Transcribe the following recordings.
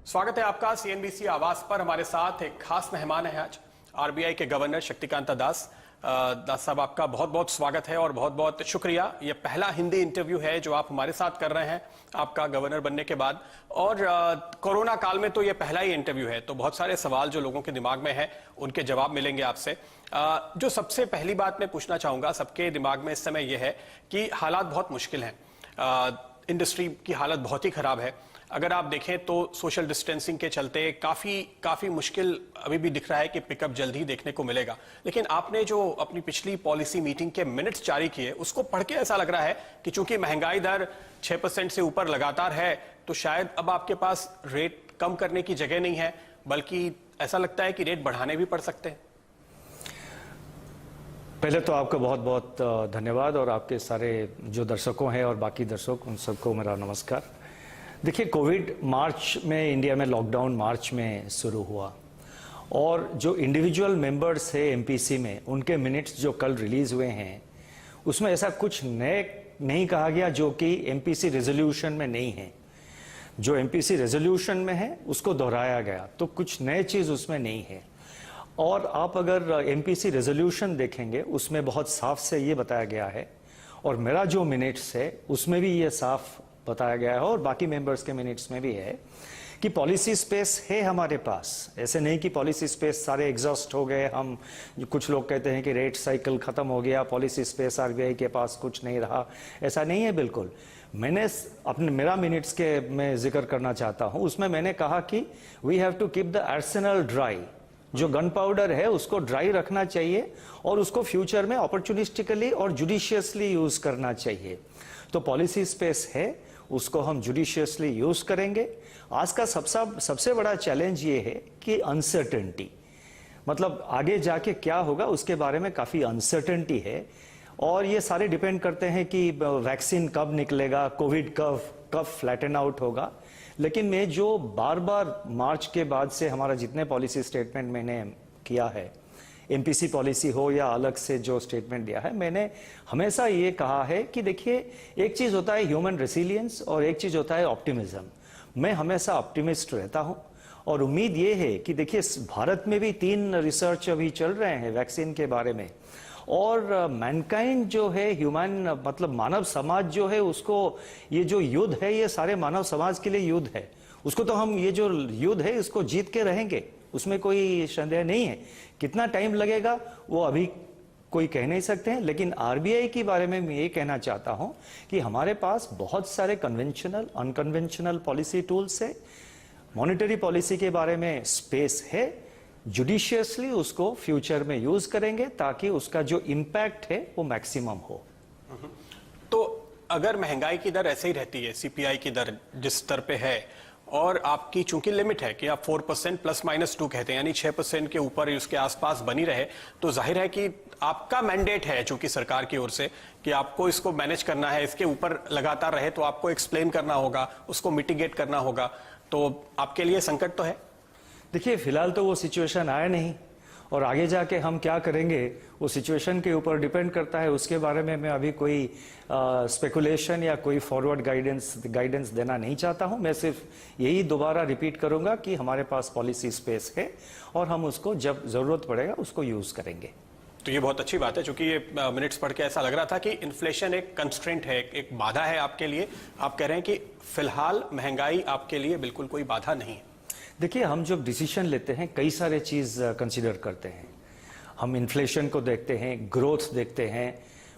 स्वागत है आपका सीएनबीसी आवाज पर। हमारे साथ एक खास मेहमान है आज, आरबीआई के गवर्नर शक्तिकांता दास। दास साहब, आपका बहुत बहुत स्वागत है और बहुत बहुत शुक्रिया। ये पहला हिंदी इंटरव्यू है जो आप हमारे साथ कर रहे हैं आपका गवर्नर बनने के बाद, और कोरोना काल में तो ये पहला ही इंटरव्यू है, तो बहुत सारे सवाल जो लोगों के दिमाग में है उनके जवाब मिलेंगे आपसे। जो सबसे पहली बात मैं पूछना चाहूंगा, सबके दिमाग में इस समय यह है कि हालात बहुत मुश्किल हैं, इंडस्ट्री की हालत बहुत ही खराब है। अगर आप देखें तो सोशल डिस्टेंसिंग के चलते काफी मुश्किल अभी भी दिख रहा है कि पिकअप जल्द ही देखने को मिलेगा। लेकिन आपने जो अपनी पिछली पॉलिसी मीटिंग के मिनट्स जारी किए, उसको पढ़ के ऐसा लग रहा है कि चूंकि महंगाई दर 6% से ऊपर लगातार है, तो शायद अब आपके पास रेट कम करने की जगह नहीं है, बल्कि ऐसा लगता है कि रेट बढ़ाने भी पड़ सकते हैं। पहले तो आपका बहुत बहुत धन्यवाद, और आपके सारे जो दर्शकों हैं और बाकी दर्शक, उन सबको मेरा नमस्कार। देखिए, कोविड मार्च में, इंडिया में लॉकडाउन मार्च में शुरू हुआ, और जो इंडिविजुअल मेंबर्स है एमपीसी में, उनके मिनट्स जो कल रिलीज हुए हैं, उसमें ऐसा कुछ नए नहीं कहा गया जो कि एमपीसी रेजोल्यूशन में नहीं है। जो एमपीसी रेजोल्यूशन में है उसको दोहराया गया, तो कुछ नए चीज़ उसमें नहीं है। और आप अगर एमपीसी रेजोल्यूशन देखेंगे, उसमें बहुत साफ से ये बताया गया है, और मेरा जो मिनट्स है उसमें भी ये साफ बताया गया है, और बाकी मेंबर्स के मिनट्स में भी है कि पॉलिसी स्पेस है हमारे पास। ऐसे नहीं कि पॉलिसी स्पेस सारे एग्जॉस्ट हो गए। हम कुछ लोग कहते हैं कि रेट साइकिल खत्म हो गया, पॉलिसी स्पेस आरबीआई के पास कुछ नहीं रहा। ऐसा नहीं है बिल्कुल। मैंने अपने मेरा मिनट्स के मैं जिक्र करना चाहता हूँ, उसमें मैंने कहा कि we have to keep the arsenal dry. जो गन पाउडर है उसको ड्राई रखना चाहिए, और उसको फ्यूचर में अपॉर्चुनिस्टिकली और जुडिशियसली यूज करना चाहिए। तो पॉलिसी स्पेस है, उसको हम जुडिशियसली यूज करेंगे। आज का सबसे बड़ा चैलेंज ये है कि अनसर्टेनिटी, मतलब आगे जाके क्या होगा उसके बारे में काफी अनसर्टेनिटी है, और ये सारे डिपेंड करते हैं कि वैक्सीन कब निकलेगा, कोविड कब फ्लैटन आउट होगा। लेकिन मैं जो बार बार मार्च के बाद से हमारा जितने पॉलिसी स्टेटमेंट मैंने किया है, एमपीसी पॉलिसी हो या अलग से जो स्टेटमेंट दिया है, मैंने हमेशा ये कहा है कि देखिए, एक चीज होता है ह्यूमन रेसिलियंस और एक चीज होता है ऑप्टिमिज्म। मैं हमेशा ऑप्टिमिस्ट रहता हूं, और उम्मीद ये है कि देखिए, भारत में भी 3 रिसर्च अभी चल रहे हैं वैक्सीन के बारे में, और मैनकाइंड जो है, ह्यूमन मतलब मानव समाज जो है, उसको ये जो युद्ध है, ये सारे मानव समाज के लिए युद्ध है। उसको तो हम, ये जो युद्ध है इसको जीत के रहेंगे, उसमें कोई संदेह नहीं है। कितना टाइम लगेगा वो अभी कोई कह नहीं सकते हैं। लेकिन आरबीआई के बारे में मैं ये कहना चाहता हूं कि हमारे पास बहुत सारे कन्वेंशनल, अनकन्वेंशनल पॉलिसी टूल्स है। मॉनेटरी पॉलिसी के बारे में स्पेस है, जुडिशियसली उसको फ्यूचर में यूज करेंगे ताकि उसका जो इम्पैक्ट है वो मैक्सिमम हो। तो अगर महंगाई की दर ऐसे ही रहती है, सीपीआई की दर जिस स्तर पे है, और आपकी चूंकि लिमिट है कि आप 4% ±2 कहते हैं, यानी 6% के ऊपर उसके आसपास बनी रहे, तो जाहिर है कि आपका मैंडेट है चूंकि सरकार की ओर से कि आपको इसको मैनेज करना है, इसके ऊपर लगातार रहे तो आपको एक्सप्लेन करना होगा, उसको मिटिगेट करना होगा। तो आपके लिए संकट तो है। देखिए, फिलहाल तो वो सिचुएशन आया नहीं, और आगे जाके हम क्या करेंगे वो सिचुएशन के ऊपर डिपेंड करता है। उसके बारे में मैं अभी कोई स्पेकुलेशन या कोई फॉरवर्ड गाइडेंस देना नहीं चाहता हूं। मैं सिर्फ यही दोबारा रिपीट करूंगा कि हमारे पास पॉलिसी स्पेस है, और हम उसको जब जरूरत पड़ेगा उसको यूज करेंगे। तो ये बहुत अच्छी बात है, क्योंकि ये मिनट्स पढ़ के ऐसा लग रहा था कि इन्फ्लेशन एक कंस्ट्रेंट है, एक बाधा है आपके लिए। आप कह रहे हैं कि फिलहाल महंगाई आपके लिए बिल्कुल कोई बाधा नहीं है। देखिए, हम जब डिसीजन लेते हैं कई सारे चीज़ कंसीडर करते हैं। हम इन्फ्लेशन को देखते हैं, ग्रोथ देखते हैं,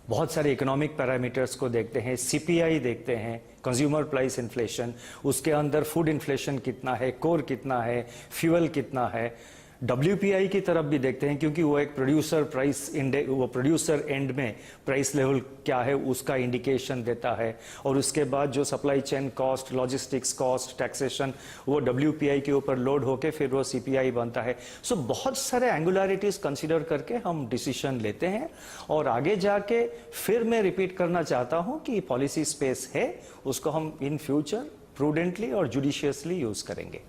बहुत सारे इकोनॉमिक पैरामीटर्स को देखते हैं, सीपीआई देखते हैं, कंज्यूमर प्राइस इन्फ्लेशन, उसके अंदर फूड इन्फ्लेशन कितना है, कोर कितना है, फ्यूल कितना है, डब्ल्यूपीआई की तरफ भी देखते हैं, क्योंकि वो एक प्रोड्यूसर प्राइस इंडेक्स, वो प्रोड्यूसर एंड में प्राइस लेवल क्या है उसका इंडिकेशन देता है, और उसके बाद जो supply chain cost, logistics cost, taxation, वो डब्ल्यूपीआई के ऊपर लोड होके फिर वो सीपीआई बनता है। सो बहुत सारे एंगुलरिटीज कंसीडर करके हम डिसीजन लेते हैं, और आगे जाके फिर मैं रिपीट करना चाहता हूं कि पॉलिसी स्पेस है, उसको हम इन फ्यूचर प्रूडेंटली और जुडिशियसली यूज करेंगे।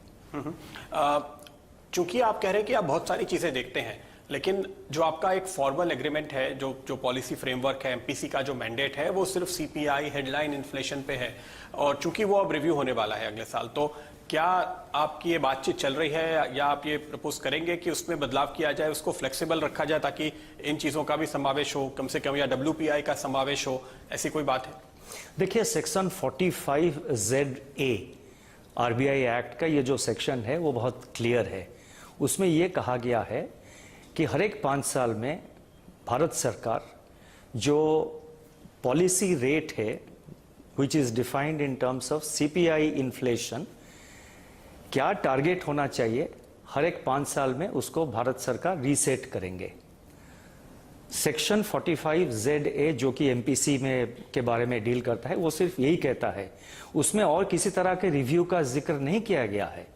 चूंकि आप कह रहे हैं कि आप बहुत सारी चीजें देखते हैं, लेकिन जो आपका एक फॉर्मल एग्रीमेंट है, जो पॉलिसी फ्रेमवर्क है, एमपीसी का जो मैंडेट है, वो सिर्फ सीपीआई हेडलाइन इन्फ्लेशन पे है, और चूंकि वो अब रिव्यू होने वाला है अगले साल, तो क्या आपकी ये बातचीत चल रही है या आप ये प्रपोज करेंगे कि उसमें बदलाव किया जाए, उसको फ्लेक्सिबल रखा जाए ताकि इन चीजों का भी समावेश हो कम से कम, या WPI का समावेश हो, ऐसी कोई बात है? देखिए, सेक्शन 45ZA RBI एक्ट का ये जो सेक्शन है वो बहुत क्लियर है। उसमें ये कहा गया है कि हर एक 5 साल में भारत सरकार जो पॉलिसी रेट है which is defined in terms of CPI inflation, क्या टारगेट होना चाहिए, हर एक 5 साल में उसको भारत सरकार रीसेट करेंगे। सेक्शन 45ZA जो कि MPC में के बारे में डील करता है, वो सिर्फ यही कहता है, उसमें और किसी तरह के रिव्यू का जिक्र नहीं किया गया है।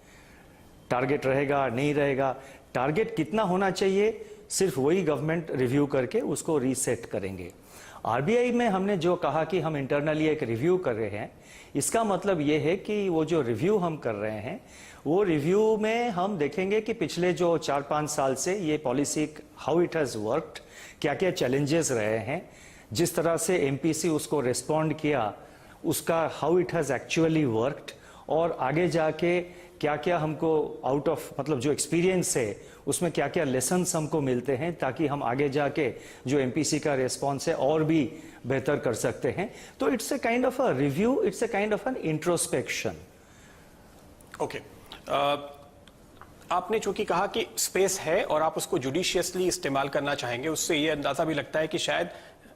टारगेट रहेगा नहीं रहेगा, टारगेट कितना होना चाहिए सिर्फ वही गवर्नमेंट रिव्यू करके उसको रीसेट करेंगे। RBI में हमने जो कहा कि हम इंटरनली एक रिव्यू कर रहे हैं, इसका मतलब ये है कि वो जो रिव्यू हम कर रहे हैं वो रिव्यू में हम देखेंगे कि पिछले जो 4-5 साल से ये policy how it has worked, क्या क्या चैलेंजेस रहे हैं, जिस तरह से MPC उसको रिस्पॉन्ड किया उसका how it has actually worked, और आगे जाके क्या क्या हमको आउट ऑफ मतलब जो एक्सपीरियंस है उसमें क्या क्या लेसन्स हमको मिलते हैं, ताकि हम आगे जाके जो MPC का रिस्पॉन्स है और भी बेहतर कर सकते हैं। तो it's a kind of a review, it's a kind of an introspection. Okay, आपने चूंकि कहा कि स्पेस है और आप उसको जुडिशियसली इस्तेमाल करना चाहेंगे, उससे ये अंदाजा भी लगता है कि शायद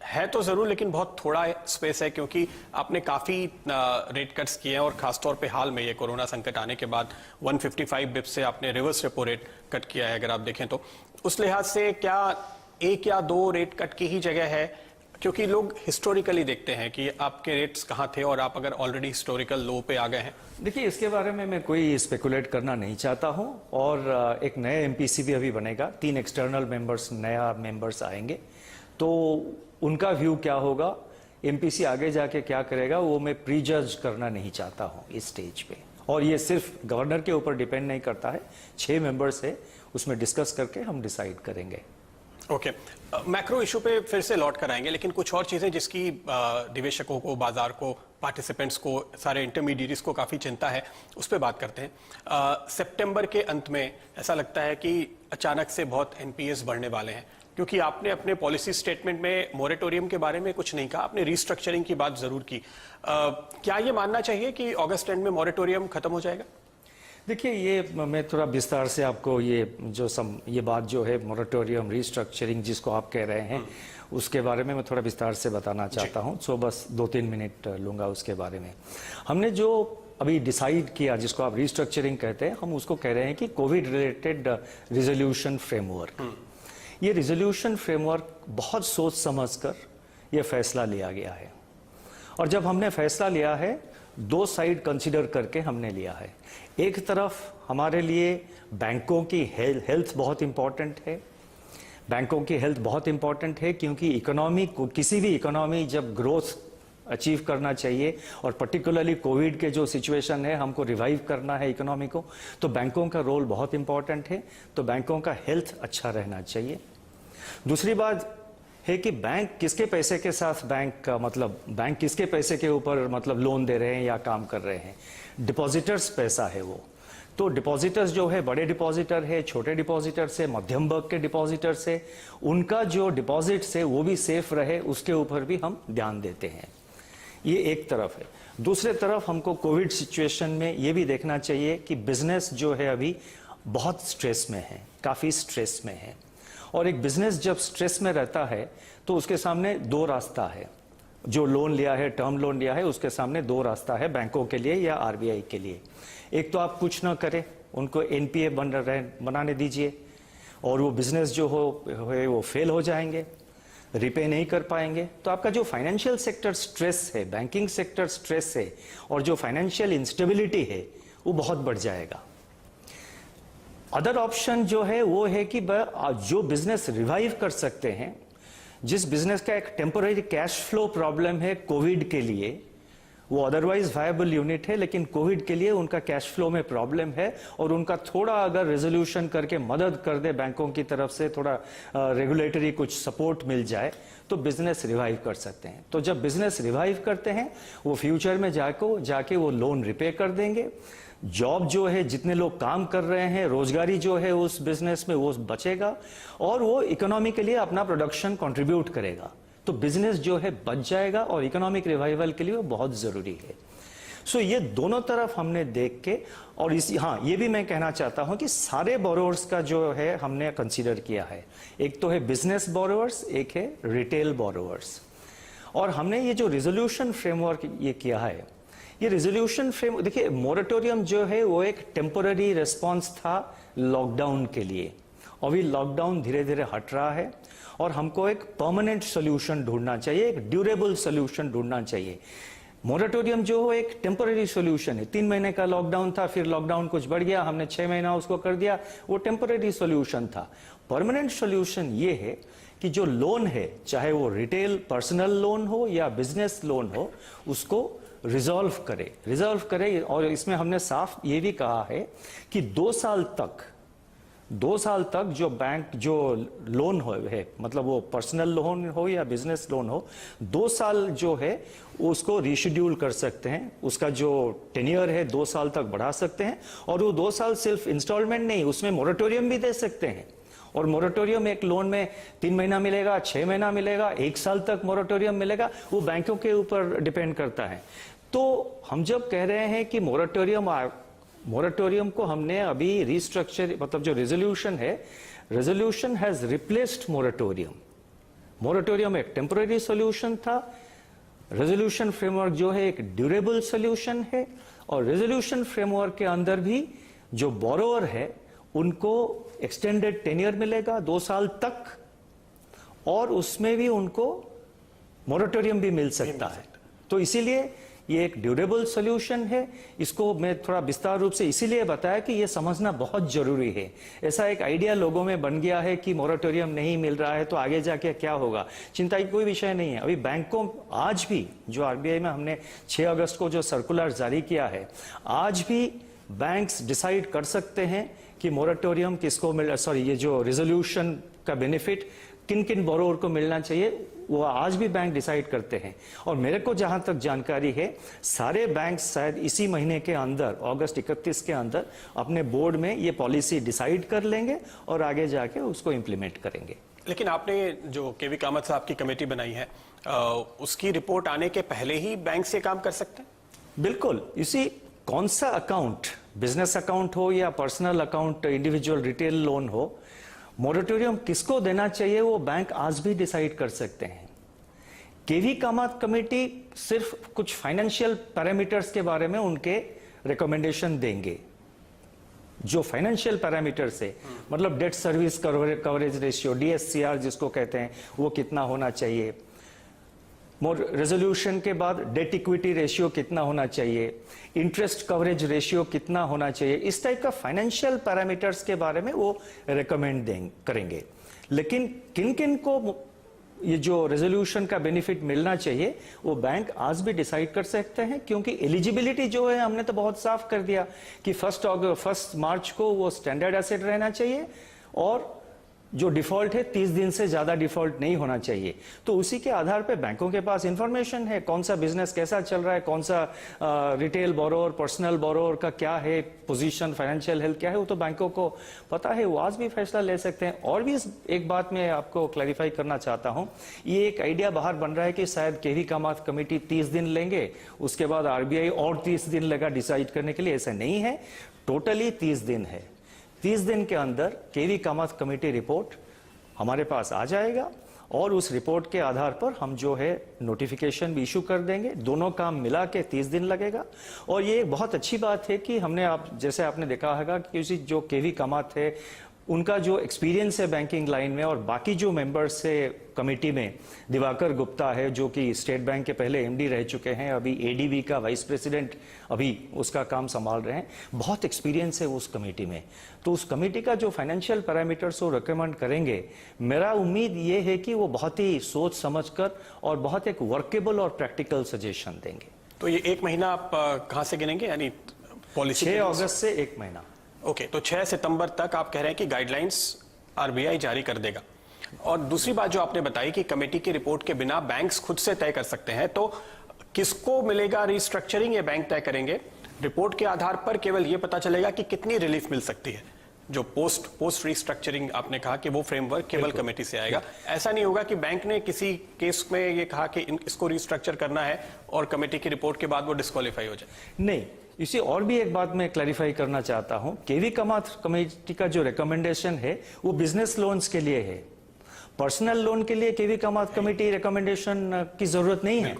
है तो जरूर लेकिन बहुत थोड़ा स्पेस है, क्योंकि आपने काफी रेट कट्स किए हैं और खासतौर पे हाल में ये कोरोना संकट आने के बाद 155 बिप्स से आपने रिवर्स रेपो रेट कट किया है। अगर आप देखें तो उस लिहाज से क्या 1 या 2 रेट कट की ही जगह है, क्योंकि लोग हिस्टोरिकली देखते हैं कि आपके रेट्स कहाँ थे और आप अगर ऑलरेडी हिस्टोरिकल लो पे आ गए हैं? देखिए, इसके बारे में मैं कोई स्पेकुलेट करना नहीं चाहता हूं, और एक नया MPC भी अभी बनेगा, 3 एक्सटर्नल मेंबर्स, नया मेंबर्स आएंगे, तो उनका व्यू क्या होगा, MPC आगे जाके क्या करेगा, वो मैं प्री जज करना नहीं चाहता हूं इस स्टेज पे। और ये सिर्फ गवर्नर के ऊपर डिपेंड नहीं करता है, 6 मेंबर्स है, उसमें डिस्कस करके हम डिसाइड करेंगे। ओके, मैक्रो इशू पे फिर से लौट कर आएंगे, लेकिन कुछ और चीजें जिसकी निवेशकों को, बाजार को, पार्टिसिपेंट्स को, सारे इंटरमीडिएट्स को काफी चिंता है, उस पर बात करते हैं। सितंबर के अंत में ऐसा लगता है कि अचानक से बहुत NPAs बढ़ने वाले हैं, क्योंकि आपने अपने पॉलिसी स्टेटमेंट में मोरेटोरियम के बारे में कुछ नहीं कहा, आपने रीस्ट्रक्चरिंग की बात जरूर की। क्या ये मानना चाहिए कि अगस्त एंड में मोरेटोरियम खत्म हो जाएगा? देखिए, ये मैं थोड़ा विस्तार से आपको ये बात जो है मोरेटोरियम, रीस्ट्रक्चरिंग जिसको आप कह रहे हैं, उसके बारे में मैं थोड़ा विस्तार से बताना चाहता हूं। सो बस 2-3 मिनट लूंगा उसके बारे में। हमने जो अभी डिसाइड किया, जिसको आप रीस्ट्रक्चरिंग कहते हैं, हम उसको कह रहे हैं कि कोविड रिलेटेड रिजोल्यूशन फ्रेमवर्क। ये रिजोल्यूशन फ्रेमवर्क बहुत सोच समझकर ये फैसला लिया गया है, और जब हमने फैसला लिया है 2 साइड कंसीडर करके हमने लिया है। एक तरफ हमारे लिए बैंकों की हेल्थ बहुत इंपॉर्टेंट है, बैंकों की हेल्थ बहुत इंपॉर्टेंट है, क्योंकि इकोनॉमी को, किसी भी इकोनॉमी जब ग्रोथ अचीव करना चाहिए, और पर्टिकुलरली कोविड के जो सिचुएशन है, हमको रिवाइव करना है इकोनॉमी को, तो बैंकों का रोल बहुत इंपॉर्टेंट है, तो बैंकों का हेल्थ अच्छा रहना चाहिए। दूसरी बात है कि बैंक किसके पैसे के साथ बैंक किसके पैसे के ऊपर लोन दे रहे हैं या काम कर रहे हैं, डिपॉजिटर्स पैसा है वो। तो डिपॉजिटर्स जो है, बड़े डिपॉजिटर है, छोटे डिपॉजिटर्स है, मध्यम वर्ग के डिपॉजिटर्स है, उनका जो डिपॉजिट्स है वो भी सेफ रहे, उसके ऊपर भी हम ध्यान देते हैं। ये एक तरफ है। दूसरे तरफ हमको कोविड सिचुएशन में ये भी देखना चाहिए कि बिजनेस जो है अभी बहुत स्ट्रेस में है, काफ़ी स्ट्रेस में है, और एक बिजनेस जब स्ट्रेस में रहता है तो उसके सामने 2 रास्ता है। जो लोन लिया है, टर्म लोन लिया है, उसके सामने 2 रास्ता है, बैंकों के लिए या RBI के लिए। एक तो आप कुछ ना करें, उनको NPA बनाने दीजिए, और वो बिजनेस जो वो फेल हो जाएंगे, रिपे नहीं कर पाएंगे, तो आपका जो फाइनेंशियल सेक्टर स्ट्रेस है, बैंकिंग सेक्टर स्ट्रेस है, और जो फाइनेंशियल इंस्टेबिलिटी है, वो बहुत बढ़ जाएगा। अदर ऑप्शन जो है वो है कि जो बिजनेस रिवाइव कर सकते हैं, जिस बिजनेस का एक टेम्पररी कैश फ्लो प्रॉब्लम है कोविड के लिए, वो अदरवाइज वायबल यूनिट है, लेकिन कोविड के लिए उनका कैश फ्लो में प्रॉब्लम है, और उनका थोड़ा अगर रेजोल्यूशन करके मदद कर दे बैंकों की तरफ से, थोड़ा रेगुलेटरी कुछ सपोर्ट मिल जाए, तो बिजनेस रिवाइव कर सकते हैं। तो जब बिजनेस रिवाइव करते हैं, वो फ्यूचर में जाके वो लोन रिपे कर देंगे। जॉब जो है, जितने लोग काम कर रहे हैं, रोजगारी जो है उस बिजनेस में वो बचेगा और वो इकोनॉमी के लिए अपना प्रोडक्शन कंट्रीब्यूट करेगा। तो बिजनेस जो है बच जाएगा और इकोनॉमिक रिवाइवल के लिए वो बहुत जरूरी है। सो ये दोनों तरफ हमने देख के, और ये भी मैं कहना चाहता हूं कि सारे बोरोवर्स का जो है हमने कंसीडर किया है। एक तो है बिजनेस बोरोवर्स, एक है रिटेल बोरोवर्स। और हमने ये जो रिजोल्यूशन फ्रेमवर्क ये किया है, ये रिजोल्यूशन फ्रेम, देखिए मोरेटोरियम जो है वो एक टेम्पोररी रिस्पॉन्स था लॉकडाउन के लिए। अभी लॉकडाउन धीरे धीरे हट रहा है और हमको एक परमानेंट सोल्यूशन ढूंढना चाहिए, एक ड्यूरेबल सोल्यूशन ढूंढना चाहिए। मोरेटोरियम जो हो एक टेम्पोररी सोल्यूशन है। 3 महीने का लॉकडाउन था, फिर लॉकडाउन कुछ बढ़ गया, हमने 6 महीना उसको कर दिया, वो टेम्पोररी सोल्यूशन था। परमानेंट सोल्यूशन ये है कि जो लोन है, चाहे वो रिटेल पर्सनल लोन हो या बिजनेस लोन हो, उसको रिजॉल्व करे। और इसमें हमने साफ ये भी कहा है कि 2 साल तक जो बैंक जो लोन है, मतलब वो पर्सनल लोन हो या बिजनेस लोन हो, 2 साल जो है उसको रीशेड्यूल कर सकते हैं। उसका जो टेन्योर है 2 साल तक बढ़ा सकते हैं और वो 2 साल सिर्फ इंस्टॉलमेंट नहीं, उसमें मोरेटोरियम भी दे सकते हैं। और मोरेटोरियम एक लोन में 3 महीना मिलेगा, 6 महीना मिलेगा, 1 साल तक मोरेटोरियम मिलेगा, वो बैंकों के ऊपर डिपेंड करता है। तो हम जब कह रहे हैं कि मोरेटोरियम को हमने अभी रिस्ट्रक्चर, मतलब जो रेजोल्यूशन है, resolution has replaced moratorium. Moratorium एक टेम्पोररी सॉल्यूशन था, रेजोल्यूशन फ्रेमवर्क जो है एक ड्यूरेबल सॉल्यूशन है। और रेजोल्यूशन फ्रेमवर्क के अंदर भी जो बोरोवर है उनको एक्सटेंडेड टेन्योर मिलेगा 2 साल तक, और उसमें भी उनको मोरेटोरियम भी मिल सकता है। तो इसीलिए ये एक ड्यूरेबल सॉल्यूशन है। इसको मैं थोड़ा विस्तार रूप से इसीलिए बताया कि ये समझना बहुत जरूरी है। ऐसा एक आइडिया लोगों में बन गया है कि मोरेटोरियम नहीं मिल रहा है तो आगे जाके क्या होगा। चिंता की कोई विषय नहीं है। अभी बैंकों, आज भी जो आरबीआई में हमने 6 अगस्त को जो सर्कुलर जारी किया है, आज भी बैंक्स डिसाइड कर सकते हैं कि मोरेटोरियम किसको ये जो रिजोल्यूशन का बेनिफिट किन किन बोरोवर को मिलना चाहिए, वो आज भी बैंक डिसाइड करते हैं। और मेरे को जहां तक जानकारी है, सारे बैंक शायद इसी महीने के अंदर, अगस्त 31 के अंदर, अपने बोर्ड में ये पॉलिसी डिसाइड कर लेंगे और आगे जाके उसको इम्प्लीमेंट करेंगे। लेकिन आपने जो केवी कामत साहब की कमेटी बनाई है, उसकी रिपोर्ट आने के पहले ही बैंक से काम कर सकते हैं? बिल्कुल। इसी कौन सा अकाउंट, बिजनेस अकाउंट हो या personal account, individual retail loan हो, मोरेटोरियम किसको देना चाहिए वो बैंक आज भी डिसाइड कर सकते हैं। केवी कामत कमेटी सिर्फ कुछ फाइनेंशियल पैरामीटर्स के बारे में उनके रिकमेंडेशन देंगे। जो फाइनेंशियल पैरामीटर्स है, मतलब debt service coverage ratio, DSCR जिसको कहते हैं, वो कितना होना चाहिए। रेजोल्यूशन के बाद डेट इक्विटी रेशियो कितना होना चाहिए, इंटरेस्ट कवरेज रेशियो कितना होना चाहिए, इस टाइप का फाइनेंशियल पैरामीटर्स के बारे में वो रेकमेंड करेंगे। लेकिन किन किन को ये जो रेजोल्यूशन का बेनिफिट मिलना चाहिए वो बैंक आज भी डिसाइड कर सकते हैं, क्योंकि एलिजिबिलिटी जो है हमने तो बहुत साफ कर दिया कि 1 मार्च को वो स्टैंडर्ड एसेट रहना चाहिए और जो डिफॉल्ट है 30 दिन से ज्यादा डिफॉल्ट नहीं होना चाहिए। तो उसी के आधार पे बैंकों के पास इंफॉर्मेशन है, कौन सा बिजनेस कैसा चल रहा है, कौन सा रिटेल बोरोवर, पर्सनल बोरोवर का क्या है पोजीशन, फाइनेंशियल हेल्थ क्या है, वो तो बैंकों को पता है, वो आज भी फैसला ले सकते हैं। और भी एक बात मैं आपको क्लैरिफाई करना चाहता हूं, ये एक आइडिया बाहर बन रहा है कि शायद केवी कामत कमेटी 30 दिन लेंगे, उसके बाद आरबीआई और 30 दिन लगा डिसाइड करने के लिए। ऐसा नहीं है, टोटली 30 दिन है। 30 दिन के अंदर केवी कामत कमेटी रिपोर्ट हमारे पास आ जाएगा और उस रिपोर्ट के आधार पर हम जो है नोटिफिकेशन भी इशू कर देंगे। दोनों काम मिला के 30 दिन लगेगा। और ये एक बहुत अच्छी बात है कि हमने, आप जैसे आपने देखा होगा कि जो केवी कामत है उनका जो एक्सपीरियंस है बैंकिंग लाइन में, और बाकी जो मेंबर्स है कमेटी में, दिवाकर गुप्ता है जो कि स्टेट बैंक के पहले एमडी रह चुके हैं, अभी एडीबी का वाइस प्रेसिडेंट अभी उसका काम संभाल रहे हैं, बहुत एक्सपीरियंस है उस कमेटी में। तो उस कमेटी का जो फाइनेंशियल पैरामीटर्स वो रिकमेंड करेंगे, मेरा उम्मीद ये है कि वो बहुत ही सोच समझकर और बहुत एक वर्केबल और प्रैक्टिकल सजेशन देंगे। तो ये 1 महीना आप कहां से गिनेंगे, यानी पॉलिसी 6 अगस्त से 1 महीना। ओके, तो 6 सितंबर तक आप कह रहे हैं कि गाइडलाइंस आरबीआई जारी कर देगा। और दूसरी बात जो आपने बताई कि कमेटी की रिपोर्ट के बिना बैंक्स खुद से तय कर सकते हैं, तो किसको मिलेगा रिस्ट्रक्चरिंग, ये बैंक तय करेंगे? रिपोर्ट के आधार पर केवल ये पता चलेगा कि कितनी रिलीफ मिल सकती है। जो पोस्ट रिस्ट्रक्चरिंग आपने कहा कि वो फ्रेमवर्क केवल कमेटी से आएगा। ऐसा नहीं होगा कि बैंक ने किसी केस में ये कहा कि इसको रिस्ट्रक्चर करना है और कमेटी की रिपोर्ट के बाद वो डिस्क्वालीफाई हो जाए। नहीं, इसे और भी एक बात मैं क्लैरिफाई करना चाहता हूं। केवी कामत कमेटी का जो रिकमेंडेशन है वो बिजनेस लोन्स के लिए है। पर्सनल लोन के लिए केवी कामत कमेटी रिकमेंडेशन की जरूरत नहीं है।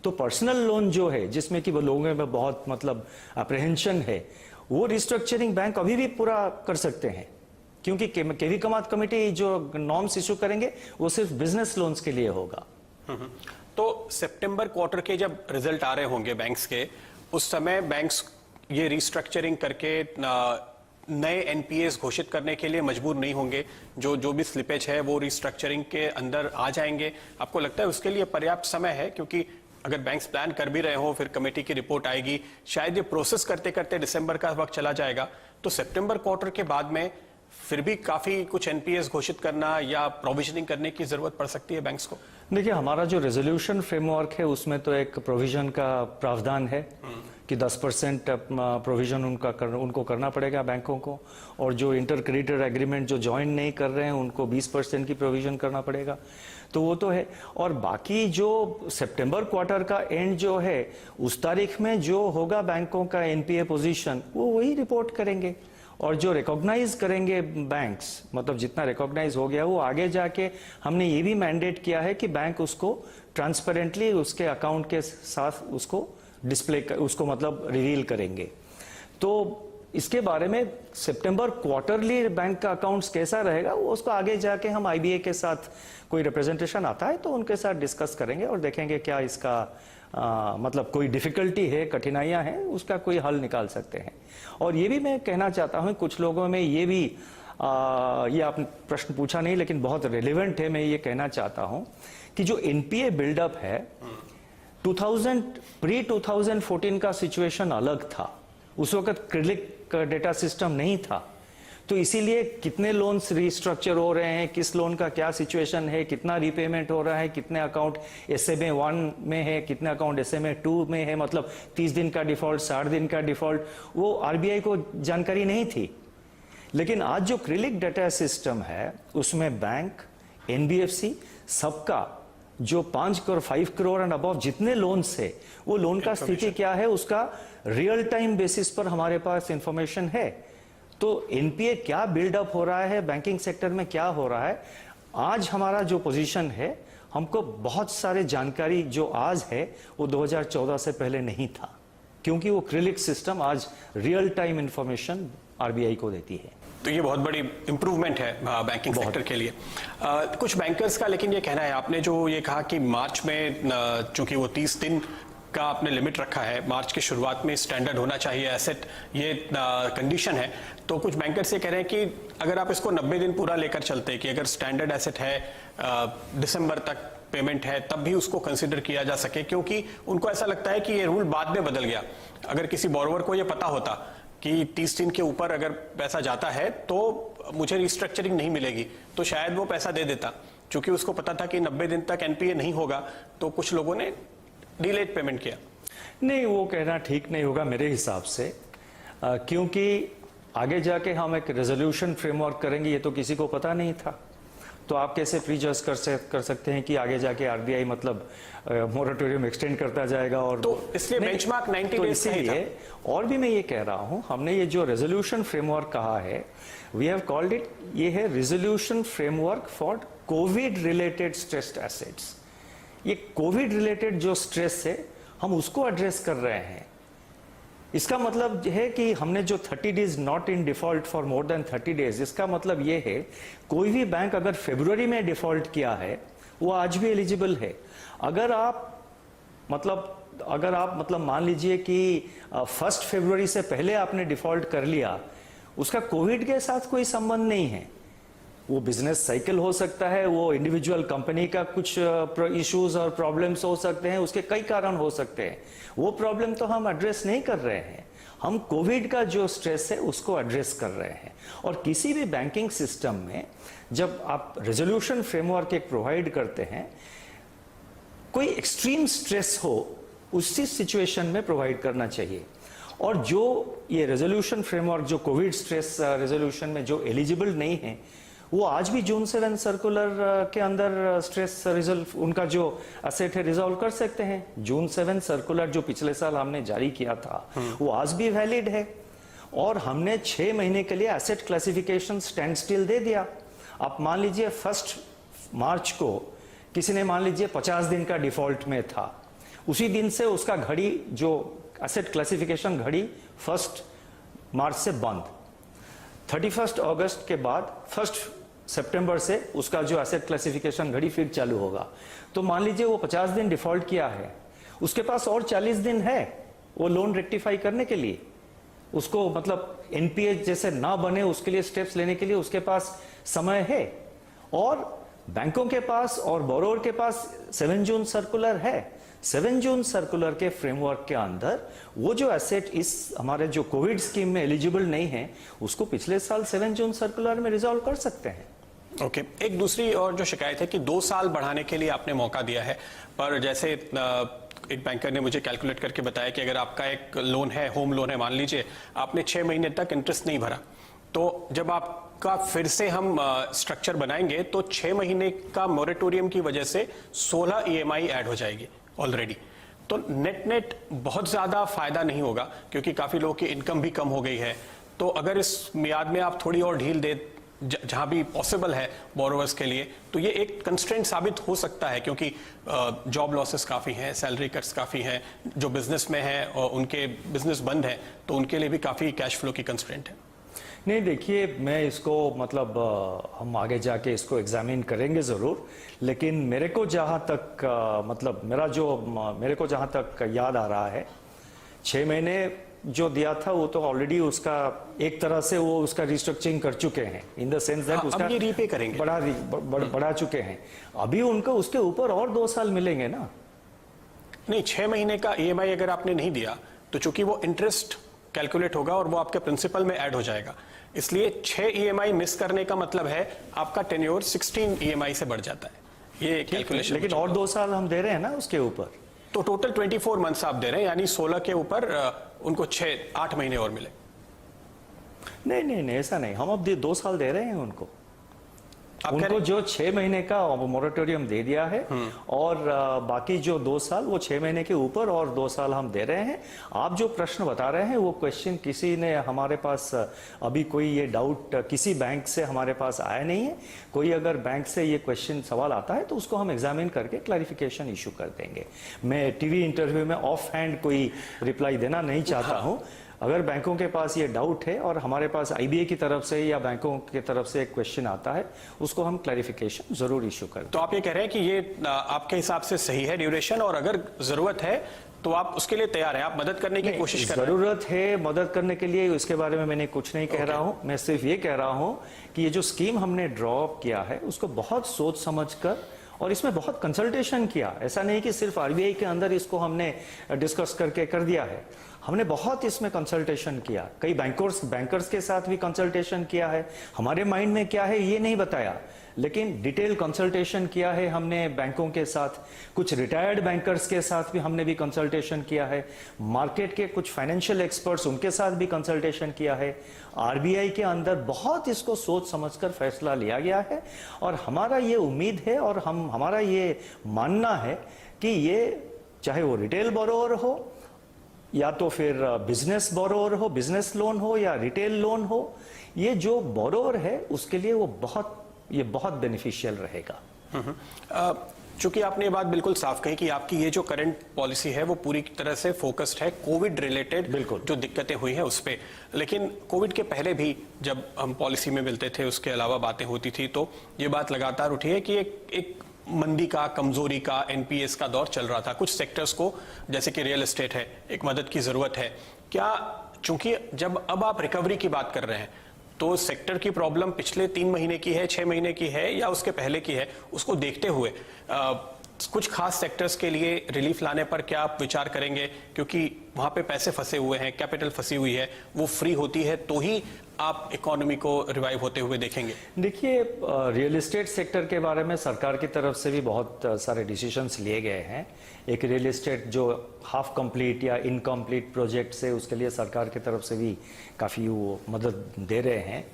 तो पर्सनल लोन जो है जिसमें कि वो लोगों में बहुत मतलब अप्रहेंशन है, वो रिस्ट्रक्चरिंग बैंक अभी भी पूरा कर सकते हैं, क्योंकि केवी कामत कमेटी जो नॉर्म्स इशू करेंगे वो सिर्फ बिजनेस लोन्स के लिए होगा। तो सितंबर क्वार्टर के जब रिजल्ट आ रहे होंगे बैंक्स के, उस समय बैंक्स ये रिस्ट्रक्चरिंग करके नए एनपीएस घोषित करने के लिए मजबूर नहीं होंगे? जो भी स्लिपेज है वो रिस्ट्रक्चरिंग के अंदर आ जाएंगे? आपको लगता है उसके लिए पर्याप्त समय है? क्योंकि अगर बैंक्स प्लान कर भी रहे हो, फिर कमेटी की रिपोर्ट आएगी, शायद ये प्रोसेस करते करते दिसंबर का वक्त चला जाएगा, तो सितंबर क्वार्टर के बाद में फिर भी काफी कुछ एनपीएस घोषित करना या प्रोविजनिंग करने की जरूरत पड़ सकती है बैंक्स को। देखिए, हमारा जो रेजोल्यूशन फ्रेमवर्क है उसमें तो एक प्रोविजन का प्रावधान है कि 10% प्रोविजन उनको करना पड़ेगा बैंकों को, और जो इंटर क्रेडिटर एग्रीमेंट जो ज्वाइन नहीं कर रहे हैं उनको 20% की प्रोविजन करना पड़ेगा। तो वो तो है। और बाकी जो सितंबर क्वार्टर का एंड जो है उस तारीख में जो होगा बैंकों का एनपीए पोजीशन, वो वही रिपोर्ट करेंगे। और जो रिकॉग्नाइज करेंगे बैंक्स, मतलब जितना रिकॉग्नाइज हो गया, वो आगे जाके हमने ये भी मैंडेट किया है कि बैंक उसको ट्रांसपेरेंटली उसके अकाउंट के साथ उसको उसको मतलब रिवील करेंगे। तो इसके बारे में सितंबर क्वार्टरली बैंक का अकाउंट्स कैसा रहेगा वो उसको आगे जाके हम आईबीए के साथ कोई रिप्रेजेंटेशन आता है तो उनके साथ डिस्कस करेंगे और देखेंगे क्या इसका मतलब कोई डिफिकल्टी है, कठिनाइयां हैं, उसका कोई हल निकाल सकते हैं। और ये भी मैं कहना चाहता हूं, कुछ लोगों में ये भी ये आपने प्रश्न पूछा नहीं लेकिन बहुत रिलेवेंट है, मैं ये कहना चाहता हूं कि जो एनपीए बिल्डअप है 2014 का सिचुएशन अलग था। उस वक्त क्रेडिट डेटा सिस्टम नहीं था, तो इसीलिए कितने लोन्स रिस्ट्रक्चर हो रहे हैं, किस लोन का क्या सिचुएशन है, कितना रीपेमेंट हो रहा है, कितने अकाउंट SMA 1 में है, कितने अकाउंट SMA 2 में है, मतलब 30 दिन का डिफॉल्ट, 60 दिन का डिफॉल्ट, वो आरबीआई को जानकारी नहीं थी। लेकिन आज जो क्रेडिट डेटा सिस्टम है उसमें बैंक, एनबीएफसी सबका जो 5 करोड़ 5 करोड़ एंड अबव जितने लोन्स है, वो लोन का स्थिति क्या है उसका रियल टाइम बेसिस पर हमारे पास इंफॉर्मेशन है। तो एनपीए क्या बिल्डअप हो रहा है, बैंकिंग सेक्टर में क्या हो रहा है, आज हमारा जो पोजीशन है, हमको बहुत सारे जानकारी जो आज है वो 2014 से पहले नहीं था, क्योंकि वो क्रेडिट सिस्टम आज रियल टाइम इंफॉर्मेशन आरबीआई को देती है। तो ये बहुत बड़ी इंप्रूवमेंट है बैंकिंग सेक्टर के लिए। कुछ बैंकर्स का लेकिन ये कहना है, आपने जो ये कहा कि मार्च में चूंकि वो 30 दिन का आपने लिमिट रखा है, मार्च की शुरुआत में स्टैंडर्ड होना चाहिए एसेट, ये कंडीशन है, तो कुछ बैंकर्स ये कह रहे हैं कि अगर आप इसको 90 दिन पूरा लेकर चलते कि अगर स्टैंडर्ड एसेट है, दिसंबर तक पेमेंट है, तब भी उसको कंसिडर किया जा सके, क्योंकि उनको ऐसा लगता है कि ये रूल बाद में बदल गया। अगर किसी बोरोवर को ये पता होता कि 30 दिन के ऊपर अगर पैसा जाता है तो मुझे रिस्ट्रक्चरिंग नहीं मिलेगी, तो शायद वो पैसा दे देता, क्योंकि उसको पता था कि 90 दिन तक एनपीए नहीं होगा, तो कुछ लोगों ने डिलेड पेमेंट किया। नहीं, वो कहना ठीक नहीं होगा मेरे हिसाब से, क्योंकि आगे जाके हम एक रेजोल्यूशन फ्रेमवर्क करेंगे, ये तो किसी को पता नहीं था। तो आप कैसे प्रीजज कर सकते हैं कि आगे जाके आरबीआई मतलब मोरेटोरियम एक्सटेंड करता जाएगा? और तो इसलिए बेंचमार्क 90 डेज का ही था। और भी मैं ये कह रहा हूं, हमने ये जो रेजोल्यूशन फ्रेमवर्क कहा है, वी हैव कॉल्ड इट, ये है resolution framework for Covid related stressed assets. ये कोविड रिलेटेड जो स्ट्रेस है हम उसको एड्रेस कर रहे हैं। इसका मतलब है कि हमने जो 30 days not in default for more than 30 days, इसका मतलब ये है कोई भी बैंक अगर फरवरी में डिफॉल्ट किया है वो आज भी एलिजिबल है। अगर आप मतलब मान लीजिए कि 1 फरवरी से पहले आपने डिफॉल्ट कर लिया, उसका कोविड के साथ कोई संबंध नहीं है। वो बिजनेस साइकिल हो सकता है, वो इंडिविजुअल कंपनी का कुछ इश्यूज और प्रॉब्लम्स हो सकते हैं, उसके कई कारण हो सकते हैं। वो प्रॉब्लम तो हम एड्रेस नहीं कर रहे हैं, हम कोविड का जो स्ट्रेस है उसको एड्रेस कर रहे हैं। और किसी भी बैंकिंग सिस्टम में जब आप रेजोल्यूशन फ्रेमवर्क एक प्रोवाइड करते हैं, कोई एक्सट्रीम स्ट्रेस हो उसी सिचुएशन में प्रोवाइड करना चाहिए। और जो ये रेजोल्यूशन फ्रेमवर्क जो कोविड स्ट्रेस रेजोल्यूशन में जो एलिजिबल नहीं है, वो आज भी जून 7 सर्कुलर के अंदर स्ट्रेस रिजल्व उनका जो असेट है रिजॉल्व कर सकते हैं। जून 7 सर्कुलर जो पिछले साल हमने जारी किया था वो आज भी वैलिड है, और हमने 6 महीने के लिए asset classification stand still they दिया। आप मान लीजिए 1 मार्च को किसी ने मान लीजिए 50 दिन का डिफॉल्ट में था, उसी दिन से उसका घड़ी जो एसेट क्लासिफिकेशन घड़ी 1 मार्च से बंद, 31 अगस्त के बाद 1 सितंबर से उसका जो एसेट क्लासिफिकेशन घड़ी फिर चालू होगा। तो मान लीजिए वो 50 दिन डिफॉल्ट किया है, उसके पास और 40 दिन है वो लोन रेक्टिफाई करने के लिए, उसको मतलब एनपीए जैसे ना बने उसके लिए स्टेप्स लेने के लिए उसके पास समय है। और बैंकों के पास और बोरोवर के पास 7 जून सर्कुलर है। 7 जून सर्कुलर के फ्रेमवर्क के अंदर वो जो एसेट इस हमारे जो कोविड स्कीम में एलिजिबल नहीं है उसको पिछले साल 7 जून सर्कुलर में रिजॉल्व कर सकते हैं। ओके एक दूसरी और जो शिकायत है कि 2 साल बढ़ाने के लिए आपने मौका दिया है, पर जैसे एक बैंकर ने मुझे कैलकुलेट करके बताया कि अगर आपका एक लोन है, होम लोन है, मान लीजिए आपने 6 महीने तक इंटरेस्ट नहीं भरा, तो जब आपका फिर से हम स्ट्रक्चर बनाएंगे तो 6 महीने का मोरेटोरियम की वजह से 16 ईएमआई ऐड हो जाएगी ऑलरेडी। तो नेट नेट बहुत ज्यादा फायदा नहीं होगा, क्योंकि काफी लोगों की इनकम भी कम हो गई है। तो अगर इस मियाद में आप थोड़ी और ढील दे जहां भी पॉसिबल है बोरोवर्स के लिए, तो ये एक कंस्ट्रेंट साबित हो सकता है, क्योंकि जॉब लॉसेस काफी हैं, सैलरी कट्स काफी हैं, जो बिजनेस में है और उनके बिजनेस बंद है तो उनके लिए भी काफी कैश फ्लो की कंस्ट्रेंट है। नहीं देखिए, मैं इसको मतलब हम आगे जाके इसको एग्जामिन करेंगे ज़रूर, लेकिन मेरे को जहाँ तक मतलब मेरे को जहाँ तक याद आ रहा है, 6 महीने जो दिया था वो तो ऑलरेडी उसका एक तरह से वो उसका रिस्ट्रक्चरिंग कर चुके हैं, इन द सेंस दैट उसका ये रीपे करेंगे, बढ़ा चुके हैं। अभी उनको उसके ऊपर और 2 साल मिलेंगे ना। नहीं, 6 महीने का ईएमआई अगर आपने नहीं दिया तो चूंकि वो इंटरेस्ट कैलकुलेट होगा और वो आपके प्रिंसिपल में ऐड हो जाएगा, इसलिए 6 ईएमआई मिस करने का मतलब है आपका टेन्योर 16 ईएमआई से बढ़ जाता है। ये कैलकुलेशन, लेकिन और 2 साल हम दे रहे हैं ना उसके ऊपर, तो टोटल 24 मंथ्स आप दे रहे हैं, यानी 16 के ऊपर उनको 6-8 महीने और मिले। नहीं ऐसा नहीं, हम अब 2 साल दे रहे हैं उनको जो 6 महीने का मोरेटोरियम दे दिया है, और बाकी जो 2 साल वो 6 महीने के ऊपर और 2 साल हम दे रहे हैं। आप जो प्रश्न बता रहे हैं वो क्वेश्चन किसी ने हमारे पास अभी कोई ये डाउट किसी बैंक से हमारे पास आया नहीं है। कोई अगर बैंक से ये क्वेश्चन सवाल आता है तो उसको हम एग्जामिन करके क्लैरिफिकेशन इशू कर देंगे। मैं टीवी इंटरव्यू में ऑफ हैंड कोई रिप्लाई देना नहीं चाहता हूँ। अगर बैंकों के पास ये डाउट है और हमारे पास आईबीए की तरफ से या बैंकों की तरफ से एक क्वेश्चन आता है, उसको हम क्लैरिफिकेशन जरूर इशू करें। तो आप ये कह रहे हैं कि ये आपके हिसाब से सही है ड्यूरेशन, और अगर जरूरत है तो आप उसके लिए तैयार हैं, आप मदद करने की कोशिश कर रहे हैं? जरूरत है मदद करने के लिए, इसके बारे में मैंने कुछ नहीं कह रहा हूं। मैं सिर्फ ये कह रहा हूं कि ये जो स्कीम हमने ड्रॉ किया है उसको बहुत सोच समझ कर और इसमें बहुत कंसल्टेशन किया। ऐसा नहीं कि सिर्फ आरबीआई के अंदर इसको हमने डिस्कस करके कर दिया है, हमने बहुत इसमें कंसल्टेशन किया। कई बैंकर्स के साथ भी कंसल्टेशन किया है। हमारे माइंड में क्या है ये नहीं बताया, लेकिन डिटेल कंसल्टेशन किया है हमने बैंकों के साथ। कुछ रिटायर्ड बैंकर्स के साथ भी हमने भी कंसल्टेशन किया है। मार्केट के कुछ फाइनेंशियल एक्सपर्ट्स उनके साथ भी कंसल्टेशन किया है। आरबीआई के अंदर बहुत इसको सोच समझकर फैसला लिया गया है, और हमारा ये उम्मीद है और हमारा ये मानना है कि ये चाहे वो रिटेल बोरोवर हो या तो फिर बिजनेस बोरोवर हो, बिजनेस लोन हो या रिटेल लोन हो, ये जो बोरोवर है उसके लिए वो बहुत बेनिफिशियल रहेगा। चूंकि आपने ये बात बिल्कुल साफ कही कि आपकी ये जो करंट पॉलिसी है वो पूरी तरह से फोकस्ड है कोविड रिलेटेड जो दिक्कतें हुई हैं उस पे, लेकिन कोविड के पहले भी जब हम पॉलिसी में मिलते थे उसके अलावा बातें होती थी, तो ये बात लगातार उठी है कि एक मंदी का, कमजोरी का, एनपीएस का दौर चल रहा था। कुछ सेक्टर्स को जैसे कि रियल एस्टेट है, एक मदद की जरूरत है। क्या चूंकि जब अब आप रिकवरी की बात कर रहे हैं तो सेक्टर की प्रॉब्लम पिछले 3 महीने की है, 6 महीने की है या उसके पहले की है, उसको देखते हुए कुछ खास सेक्टर्स के लिए रिलीफ लाने पर क्या आप विचार करेंगे? क्योंकि वहां पे पैसे फंसे हुए हैं, कैपिटल फंसी हुई है, वो फ्री होती है तो ही आप इकोनॉमी को रिवाइव होते हुए देखेंगे? देखिए, रियल एस्टेट सेक्टर के बारे में सरकार की तरफ से भी बहुत सारे डिसीजंस लिए गए हैं। एक रियल एस्टेट जो हाफ कंप्लीट या इनकम्प्लीट प्रोजेक्ट्स है, उसके लिए सरकार की तरफ से भी काफ़ी वो मदद दे रहे हैं,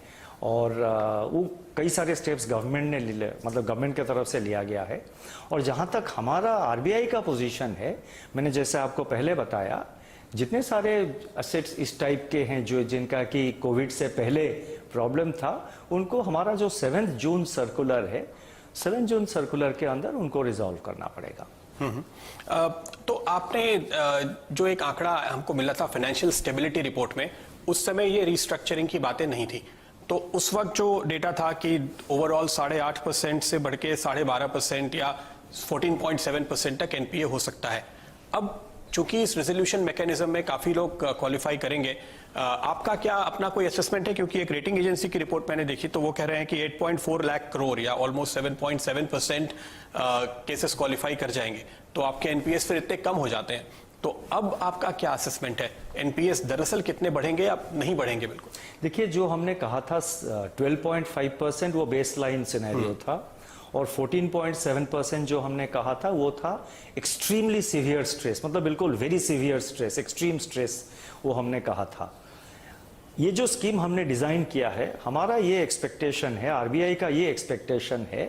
और वो कई सारे स्टेप्स गवर्नमेंट ने मतलब गवर्नमेंट की तरफ से लिया गया है। और जहाँ तक हमारा आरबीआई का पोजीशन है, मैंने जैसे आपको पहले बताया, जितने सारे असेट्स इस टाइप के हैं जो जिनका कि कोविड से पहले प्रॉब्लम था, उनको हमारा जो 7 जून सर्कुलर है, 7 जून सर्कुलर के अंदर उनको रिजॉल्व करना पड़ेगा। तो आपने जो एक आंकड़ा हमको मिला था फाइनेंशियल स्टेबिलिटी रिपोर्ट में, उस समय ये रिस्ट्रक्चरिंग की बातें नहीं थी। तो उस वक्त जो डेटा था कि ओवरऑल 8.5% से बढ़ के 12.5% या 14.7% तक एनपीए हो सकता है। अब चूंकि इस रेजोल्यूशन मैकेनिज्म में काफी लोग क्वालिफाई करेंगे, आपका क्या अपना कोई असेसमेंट है? क्योंकि एक रेटिंग एजेंसी की रिपोर्ट मैंने देखी तो वो कह रहे हैं कि 8.4 लाख करोड़ या ऑलमोस्ट 7.7% केसेस क्वालिफाई कर जाएंगे, तो आपके एनपीएस फिर इतने कम हो जाते हैं। तो अब आपका क्या असेसमेंट है? एनपीएस दरअसल कितने बढ़ेंगे या नहीं बढ़ेंगे? बिल्कुल देखिए, जो हमने कहा था 12.5% वो बेस लाइन सिनेरियो था, और 14.7% जो हमने कहा था वो था एक्सट्रीमली सीवियर स्ट्रेस, मतलब बिल्कुल very severe stress, extreme stress, वो हमने कहा था। ये जो स्कीम हमने डिजाइन किया है, हमारा ये एक्सपेक्टेशन है, आरबीआई का ये एक्सपेक्टेशन है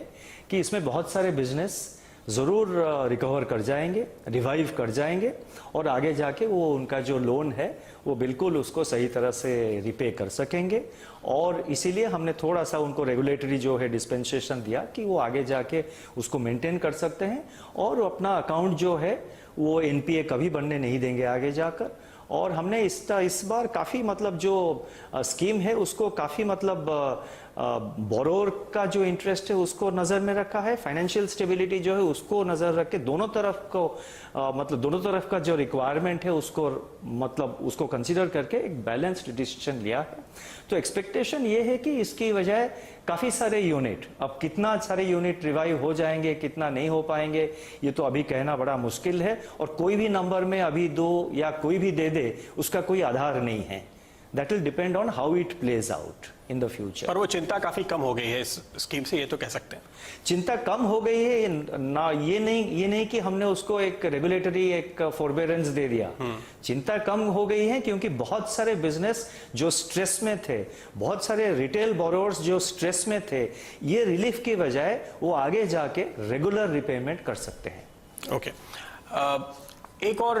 कि इसमें बहुत सारे बिजनेस ज़रूर रिकवर कर जाएंगे, रिवाइव कर जाएंगे, और आगे जाके वो उनका जो लोन है वो बिल्कुल उसको सही तरह से रिपे कर सकेंगे। और इसीलिए हमने थोड़ा सा उनको रेगुलेटरी जो है डिस्पेंसेशन दिया कि वो आगे जाके उसको मेंटेन कर सकते हैं, और अपना अकाउंट जो है वो एनपीए कभी बनने नहीं देंगे आगे जाकर। और हमने इस बार काफ़ी मतलब जो स्कीम है उसको काफ़ी मतलब बोरोर का जो इंटरेस्ट है उसको नज़र में रखा है, फाइनेंशियल स्टेबिलिटी जो है उसको नज़र रख के दोनों तरफ को मतलब दोनों तरफ का जो रिक्वायरमेंट है उसको मतलब उसको कंसीडर करके एक बैलेंस्ड डिसीजन लिया है। तो एक्सपेक्टेशन ये है कि इसकी वजह काफ़ी सारे यूनिट, अब कितना सारे यूनिट रिवाइव हो जाएंगे, कितना नहीं हो पाएंगे, ये तो अभी कहना बड़ा मुश्किल है, और कोई भी नंबर में अभी दो या कोई भी दे दे उसका कोई आधार नहीं है। That will depend on how it plays out in the future. पर वो चिंता काफी कम हो गई है इस स्कीम से, ये तो कह सकते हैं। चिंता कम हो गई है ना, ये नहीं कि हमने उसको एक रेगुलेटरी एक फोरबेरेंस दे दिया। चिंता कम हो गई है क्योंकि बहुत सारे बिजनेस जो स्ट्रेस में थे, बहुत सारे रिटेल बोरोवर्स जो स्ट्रेस में थे, ये रिलीफ की बजाय वो आगे जाके रेगुलर रिपेमेंट कर सकते हैं। ओके, एक और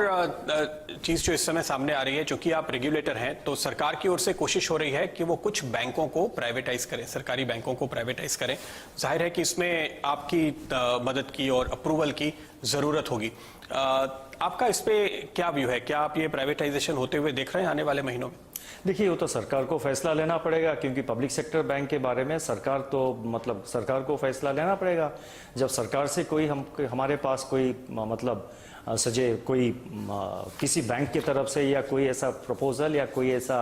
चीज जो इस समय सामने आ रही है, चूंकि आप रेगुलेटर हैं तो सरकार की ओर से कोशिश हो रही है कि वो कुछ बैंकों को प्राइवेटाइज करें, सरकारी बैंकों को प्राइवेटाइज करें। जाहिर है कि इसमें आपकी मदद की और अप्रूवल की जरूरत होगी। आपका इस पे क्या व्यू है? क्या आप ये प्राइवेटाइजेशन होते हुए देख रहे हैं आने वाले महीनों में? देखिए, वो तो सरकार को फैसला लेना पड़ेगा, क्योंकि पब्लिक सेक्टर बैंक के बारे में सरकार तो मतलब सरकार को फैसला लेना पड़ेगा। जब सरकार से कोई हमारे पास कोई मतलब सजे कोई किसी बैंक की तरफ से या कोई ऐसा प्रपोजल या कोई ऐसा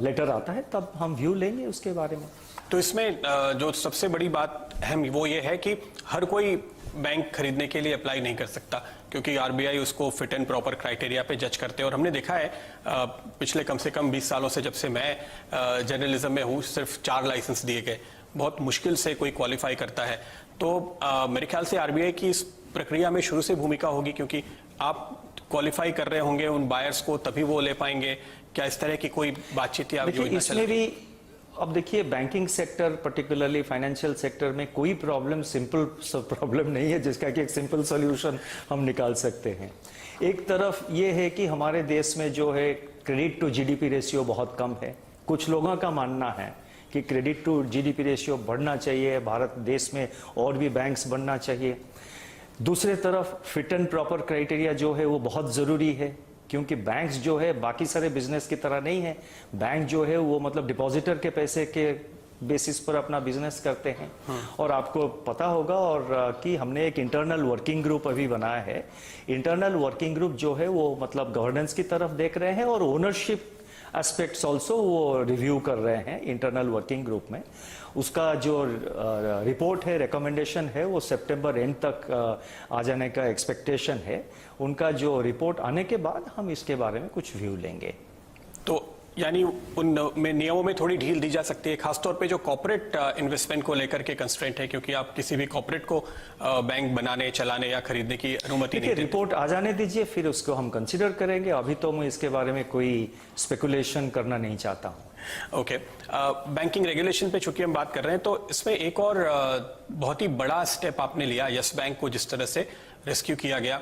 लेटर आता है, तब हम व्यू लेंगे उसके बारे में। तो इसमें जो सबसे बड़ी बात अहम वो ये है कि हर कोई बैंक खरीदने के लिए अप्लाई नहीं कर सकता, क्योंकि आरबीआई उसको फिट एंड प्रॉपर क्राइटेरिया पे जज करते हैं। और हमने देखा है पिछले कम से कम 20 सालों से, जब से मैं जर्नलिज्म में हूँ, सिर्फ 4 लाइसेंस दिए गए, बहुत मुश्किल से कोई क्वालिफाई करता है। तो मेरे ख्याल से आरबीआई की इस प्रक्रिया में शुरू से भूमिका होगी, क्योंकि आप क्वालिफाई कर रहे होंगे उन बायर्स को, तभी वो ले पाएंगे। क्या इस तरह की कोई बातचीत या योजना चल रही है? अब देखिए, banking sector particularly financial sector में कोई प्रॉब्लम सिंपल प्रॉब्लम नहीं है जिसका कि एक सिंपल सॉल्यूशन हम निकाल सकते हैं। एक तरफ ये है कि हमारे देश में जो है क्रेडिट टू जीडीपी रेशियो बहुत कम है। कुछ लोगों का मानना है कि क्रेडिट टू जीडीपी रेशियो बढ़ना चाहिए, भारत देश में और भी बैंक्स बनना चाहिए। दूसरे तरफ फिट एंड प्रॉपर क्राइटेरिया जो है वो बहुत ज़रूरी है, क्योंकि बैंक्स जो है बाकी सारे बिजनेस की तरह नहीं है। बैंक जो है वो मतलब डिपॉजिटर के पैसे के बेसिस पर अपना बिजनेस करते हैं। और आपको पता होगा और कि हमने एक इंटरनल वर्किंग ग्रुप अभी बनाया है। इंटरनल वर्किंग ग्रुप जो है वो मतलब गवर्नेंस की तरफ देख रहे हैं और ओनरशिप एस्पेक्ट्स ऑल्सो वो रिव्यू कर रहे हैं इंटरनल वर्किंग ग्रुप में। उसका जो रिपोर्ट है, रिकमेंडेशन है, वो सितंबर एंड तक आ जाने का एक्सपेक्टेशन है। उनका जो रिपोर्ट आने के बाद हम इसके बारे में कुछ व्यू लेंगे। तो यानी उन में नियमों में थोड़ी ढील दी जा सकती है, खासतौर पे जो कॉर्पोरेट इन्वेस्टमेंट को लेकर के कंस्ट्रेंट है, क्योंकि आप किसी भी कॉर्पोरेट को बैंक बनाने, चलाने या खरीदने की अनुमति नहीं देते। रिपोर्ट आ जाने दीजिए, फिर उसको हम कंसिडर करेंगे। अभी तो मैं इसके बारे में कोई स्पेकुलेशन करना नहीं चाहता हूँ। ओके, बैंकिंग रेगुलेशन पे चूंकि हम बात कर रहे हैं, तो इसमें एक और बहुत ही बड़ा स्टेप आपने लिया, यस बैंक को जिस तरह से रेस्क्यू किया गया,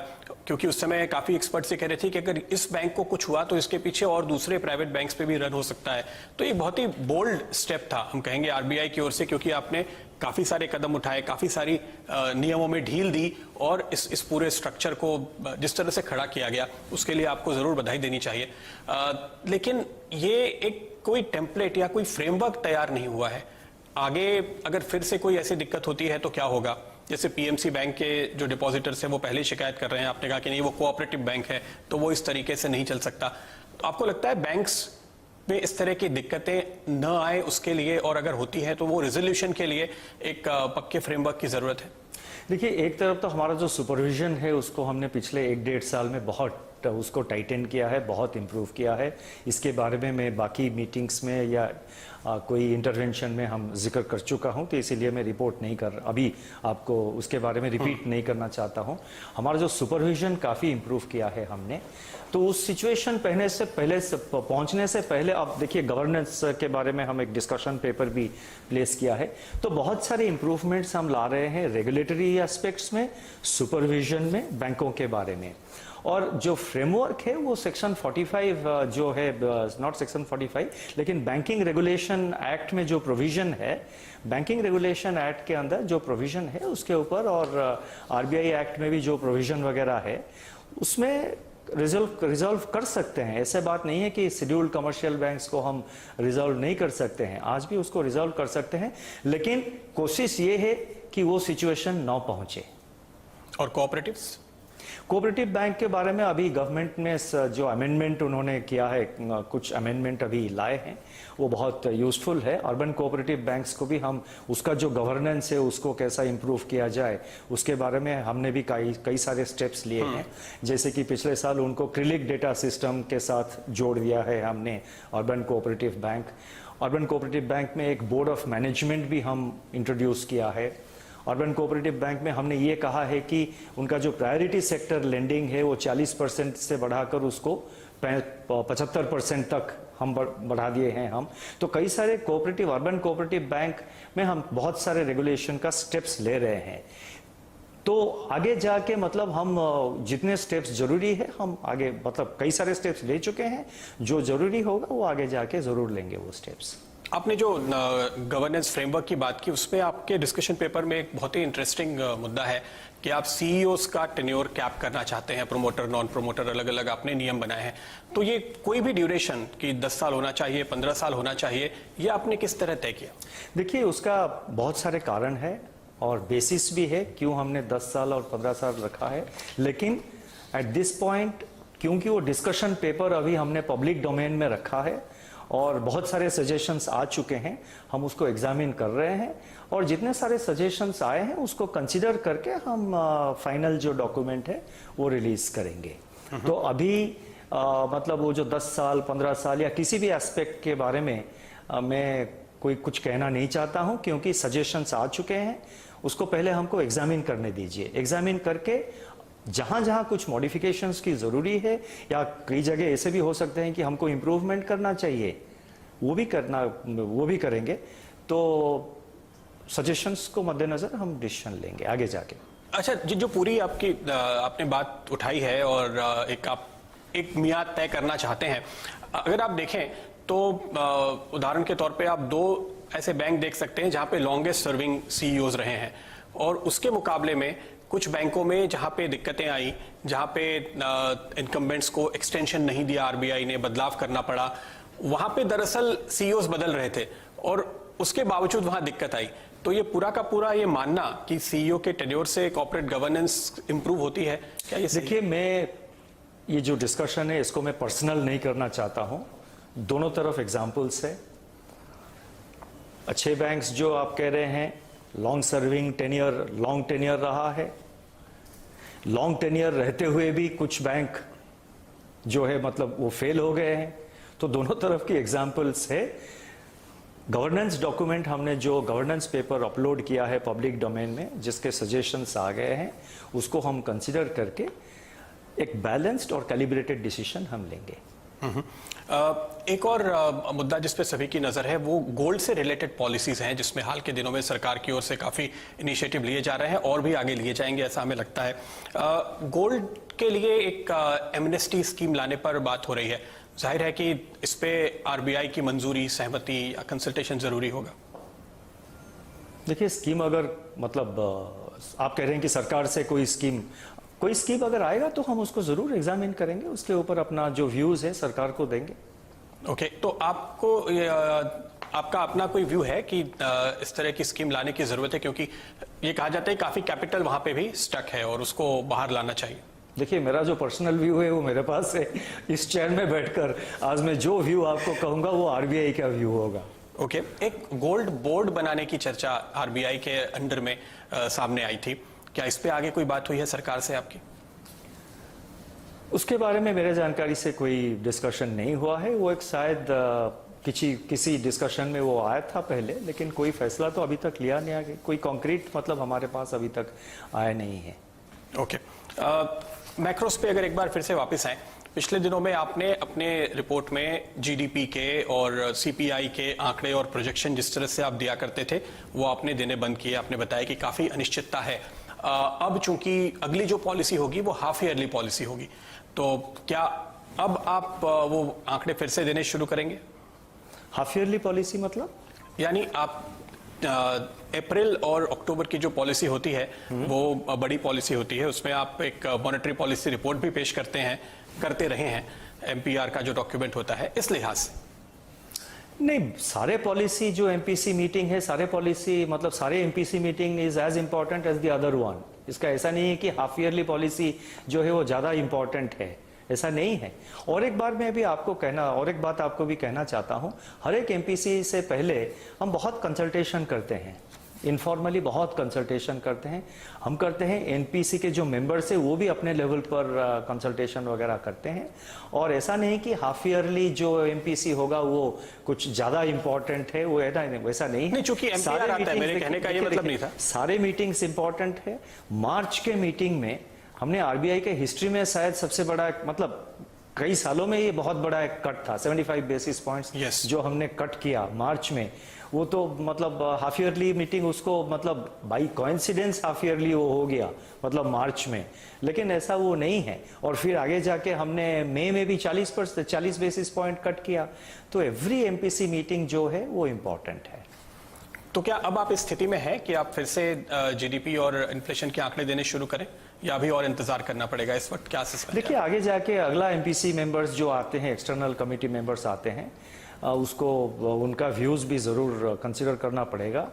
क्योंकि उस समय काफी एक्सपर्ट्स ये कह रहे थे कि अगर इस बैंक को कुछ हुआ तो इसके पीछे और दूसरे प्राइवेट बैंक्स पे भी रन हो सकता है। तो ये बहुत ही बोल्ड स्टेप था, हम कहेंगे आरबीआई की ओर से, क्योंकि आपने काफी सारे कदम उठाए, काफी सारी नियमों में ढील दी और इस पूरे स्ट्रक्चर को जिस तरह से खड़ा किया गया, उसके लिए आपको जरूर बधाई देनी चाहिए। लेकिन ये एक कोई टेम्पलेट या कोई फ्रेमवर्क तैयार नहीं हुआ है। आगे अगर फिर से कोई ऐसी दिक्कत होती है तो क्या होगा? जैसे पीएमसी बैंक के जो डिपॉजिटर्स हैं वो पहले शिकायत कर रहे हैं, आपने कहा कि नहीं वो कोऑपरेटिव बैंक है तो वो इस तरीके से नहीं चल सकता। तो आपको लगता है बैंक्स में इस तरह की दिक्कतें न आए उसके लिए, और अगर होती है तो वो रिजोल्यूशन के लिए एक पक्के फ्रेमवर्क की जरूरत है? देखिए, एक तरफ तो हमारा जो सुपरविजन है उसको हमने पिछले 1-1.5 साल में बहुत उसको टाइटन किया है, बहुत इम्प्रूव किया है। इसके बारे में मैं बाकी मीटिंग्स में या कोई इंटरवेंशन में हम जिक्र कर चुका हूं, तो इसीलिए मैं रिपोर्ट नहीं कर अभी आपको उसके बारे में रिपीट नहीं करना चाहता हूं। हमारा जो सुपरविजन काफ़ी इम्प्रूव किया है हमने। तो उस सिचुएशन पहुंचने से पहले आप देखिए, गवर्नेंस के बारे में हम एक डिस्कशन पेपर भी प्लेस किया है। तो बहुत सारे इम्प्रूवमेंट्स हम ला रहे हैं रेगुलेटरी एस्पेक्ट्स में, सुपरविजन में, बैंकों के बारे में। और जो फ्रेमवर्क है वो सेक्शन 45 जो है, नॉट सेक्शन 45 लेकिन बैंकिंग रेगुलेशन एक्ट में जो प्रोविजन है, बैंकिंग रेगुलेशन एक्ट के अंदर जो प्रोविजन है उसके ऊपर, और आरबीआई एक्ट में भी जो प्रोविजन वगैरह है उसमें रिजॉल्व कर सकते हैं। ऐसे बात नहीं है कि शेड्यूल्ड कमर्शियल बैंक्स को हम रिजॉल्व नहीं कर सकते हैं, आज भी उसको रिजॉल्व कर सकते हैं, लेकिन कोशिश ये है कि वो सिचुएशन न पहुंचे। और कोऑपरेटिव्स? कोऑपरेटिव बैंक के बारे में अभी गवर्नमेंट ने जो अमेंडमेंट उन्होंने किया है, कुछ अमेंडमेंट अभी लाए हैं, वो बहुत यूजफुल है। अर्बन कोऑपरेटिव बैंक्स को भी हम उसका जो गवर्नेंस है उसको कैसा इंप्रूव किया जाए उसके बारे में हमने भी कई सारे स्टेप्स लिए हैं। जैसे कि पिछले साल उनको क्रिलिक डेटा सिस्टम के साथ जोड़ दिया है हमने urban cooperative bank. Urban cooperative bank में एक बोर्ड ऑफ मैनेजमेंट भी हम इंट्रोड्यूस किया है। अर्बन कोऑपरेटिव बैंक में हमने ये कहा है कि उनका जो प्रायोरिटी सेक्टर लेंडिंग है वो 40% से बढ़ाकर उसको 75% तक हम बढ़ा दिए हैं हम। तो कई सारे कोऑपरेटिव, अर्बन कोऑपरेटिव बैंक में हम बहुत सारे रेगुलेशन का स्टेप्स ले रहे हैं। तो आगे जाके मतलब हम जितने स्टेप्स जरूरी है हम आगे मतलब कई सारे स्टेप्स ले चुके हैं, जो जरूरी होगा वो आगे जाके जरूर लेंगे वो स्टेप्स। आपने जो गवर्नेंस फ्रेमवर्क की बात की, उसमें आपके डिस्कशन पेपर में एक बहुत ही इंटरेस्टिंग मुद्दा है कि आप सीईओस का टेन्योर कैप करना चाहते हैं, प्रमोटर, नॉन प्रमोटर, अलग अलग आपने नियम बनाए हैं। तो ये कोई भी ड्यूरेशन कि 10 साल होना चाहिए, 15 साल होना चाहिए, ये आपने किस तरह तय किया? देखिए, उसका बहुत सारे कारण है और बेसिस भी है क्यों हमने 10 साल और 15 साल रखा है। लेकिन एट दिस पॉइंट, क्योंकि वो डिस्कशन पेपर अभी हमने पब्लिक डोमेन में रखा है और बहुत सारे सजेशंस आ चुके हैं, हम उसको एग्जामिन कर रहे हैं और जितने सारे सजेशंस आए हैं उसको कंसीडर करके हम फाइनल जो डॉक्यूमेंट है वो रिलीज करेंगे। तो अभी मतलब वो जो 10 साल 15 साल या किसी भी एस्पेक्ट के बारे में मैं कोई कुछ कहना नहीं चाहता हूं, क्योंकि सजेशंस आ चुके हैं। उसको पहले हमको एग्जामिन करने दीजिए। एग्जामिन करके जहां जहां कुछ मॉडिफिकेशंस की जरूरी है या कई जगह ऐसे भी हो सकते हैं कि हमको इम्प्रूवमेंट करना चाहिए, वो भी करेंगे। तो सजेशंस को मद्देनजर हम डिसीजन लेंगे आगे जाके। अच्छा, जो पूरी आपने बात उठाई है और एक मियाद तय करना चाहते हैं, अगर आप देखें तो उदाहरण के तौर पे आप 2 ऐसे बैंक देख सकते हैं जहां पे लॉन्गेस्ट सर्विंग सीईओज रहे हैं, और उसके मुकाबले में कुछ बैंकों में जहां पे दिक्कतें आई, जहां पे इनकम्बेंट्स को एक्सटेंशन नहीं दिया, आरबीआई ने बदलाव करना पड़ा, वहां पे दरअसल सीईओज बदल रहे थे और उसके बावजूद वहां दिक्कत आई। तो ये पूरा का पूरा ये मानना कि सीईओ के टेन्योर से कॉर्पोरेट गवर्नेंस इंप्रूव होती है, क्या ये? देखिए, मैं ये जो डिस्कशन है इसको मैं पर्सनल नहीं करना चाहता हूं। दोनों तरफ एग्जाम्पल्स है। अच्छे बैंक्स जो आप कह रहे हैं, long serving tenure, long tenure रहा है। लॉन्ग टेन्योर रहते हुए भी कुछ बैंक जो है मतलब वो फेल हो गए हैं। तो दोनों तरफ की एग्जाम्पल्स है। गवर्नेंस डॉक्यूमेंट हमने जो गवर्नेंस पेपर अपलोड किया है पब्लिक डोमेन में, जिसके सजेशंस आ गए हैं, उसको हम कंसिडर करके एक बैलेंस्ड और कैलिब्रेटेड डिसीजन हम लेंगे। एक और मुद्दा जिस पे सभी की नजर है वो गोल्ड से रिलेटेड पॉलिसीज हैं, जिसमें हाल के दिनों में सरकार की ओर से काफी इनिशिएटिव लिए जा रहे हैं और भी आगे लिए जाएंगे ऐसा हमें लगता है। गोल्ड के लिए एक एमनेस्टी स्कीम लाने पर बात हो रही है। जाहिर है कि इस पे आरबीआई की मंजूरी, सहमति या कंसल्टेशन जरूरी होगा। देखिए, स्कीम अगर मतलब आप कह रहे हैं कि सरकार से कोई स्कीम अगर आएगा तो हम उसको जरूर एग्जामिन करेंगे, उसके ऊपर अपना जो व्यूज है सरकार को देंगे। ओके, तो आपका अपना कोई व्यू है कि इस तरह की स्कीम लाने की जरूरत है, क्योंकि ये कहा जाता है काफी कैपिटल वहां पे भी स्टक है और उसको बाहर लाना चाहिए। देखिए, मेरा जो पर्सनल व्यू है वो मेरे पास है। इस चेयर में बैठकर आज मैं जो व्यू आपको कहूंगा वो आरबीआई का व्यू होगा। ओके, एक गोल्ड बोर्ड बनाने की चर्चा आरबीआई के अंडर में सामने आई थी। क्या इस पे आगे कोई बात हुई है सरकार से आपकी? उसके बारे में मेरे जानकारी से कोई डिस्कशन नहीं हुआ है। वो एक शायद किसी डिस्कशन में वो आया था पहले, लेकिन कोई फैसला तो अभी तक लिया नहीं आगे। कोई कॉन्क्रीट मतलब हमारे पास अभी तक आया नहीं है। ओके, मैक्रोस पे अगर एक बार फिर से वापस आए, पिछले दिनों में आपने अपने रिपोर्ट में जीडीपी के और सीपीआई के आंकड़े और प्रोजेक्शन जिस तरह से आप दिया करते थे वो आपने देने बंद किए। आपने बताया कि काफी अनिश्चितता है। अब चूंकि अगली जो पॉलिसी होगी वो हाफ ईयरली पॉलिसी होगी, तो क्या अब आप वो आंकड़े फिर से देने शुरू करेंगे? हाफ ईयरली पॉलिसी मतलब? यानी आप अप्रैल और अक्टूबर की जो पॉलिसी होती है वो बड़ी पॉलिसी होती है, उसमें आप एक मॉनेटरी पॉलिसी रिपोर्ट भी पेश करते रहे हैं, एमपीआर का जो डॉक्यूमेंट होता है, इस लिहाज से। नहीं, सारे पॉलिसी जो एमपीसी मीटिंग है, सारे पॉलिसी मतलब सारे MPC meeting is as important as the other one. इसका ऐसा नहीं है कि हाफ ईयरली पॉलिसी जो है वो ज्यादा इंपॉर्टेंट है, ऐसा नहीं है। और एक बात आपको भी कहना चाहता हूं, हर एक एमपीसी से पहले हम बहुत कंसल्टेशन करते हैं, इनफॉर्मली बहुत कंसल्टेशन करते हैं। हम करते हैं, एनपीसी के जो मेंबर्स है वो भी अपने लेवल पर कंसल्टेशन वगैरह करते हैं। और ऐसा नहीं कि हाफ ईयरली जो एमपीसी होगा वो कुछ ज्यादा इंपॉर्टेंट है, वो वैसा नहीं है। चूंकि एमपीआर आता है, मेरे कहने का ये मतलब नहीं था। सारे मीटिंग्स इंपॉर्टेंट है। मार्च के मीटिंग में हमने आरबीआई के हिस्ट्री में शायद सबसे बड़ा मतलब कई सालों में ये बहुत बड़ा एक कट था, 75 बेसिस पॉइंट्स जो हमने कट किया मार्च में। वो तो मतलब हाफ ईयरली मीटिंग उसको मतलब बाई कोइंसिडेंस हाफ ईयरली वो हो गया मतलब मार्च में, लेकिन ऐसा वो नहीं है। और फिर आगे जाके हमने मई में भी 40 बेसिस पॉइंट कट किया। तो एवरी एमपीसी मीटिंग जो है वो इम्पोर्टेंट है। तो क्या अब आप इस स्थिति में हैं कि आप फिर से जीडीपी और इन्फ्लेशन के आंकड़े देने शुरू करें, या अभी और इंतजार करना पड़ेगा? इस वक्त क्या असेसमेंट? देखिए, आगे जाके अगला एमपीसी मेंबर्स जो आते हैं, एक्सटर्नल कमेटी मेंबर्स आते हैं, उसको उनका व्यूज भी जरूर कंसिडर करना पड़ेगा।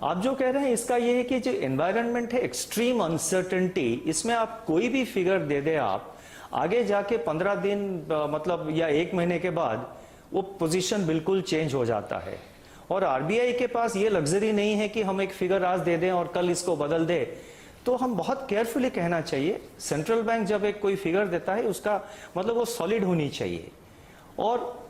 आप जो कह रहे हैं इसका ये है कि जो एनवायरनमेंट है, एक्सट्रीम अनसर्टेनिटी, इसमें आप कोई भी फिगर दे दे, आप आगे जाके 15 दिन मतलब या 1 महीने के बाद वो पोजीशन बिल्कुल चेंज हो जाता है। और आरबीआई के पास ये लग्जरी नहीं है कि हम एक फिगर आज दे दें और कल इसको बदल दे। तो हम बहुत केयरफुली कहना चाहिए, सेंट्रल बैंक जब एक कोई फिगर देता है उसका मतलब वो सॉलिड होनी चाहिए। और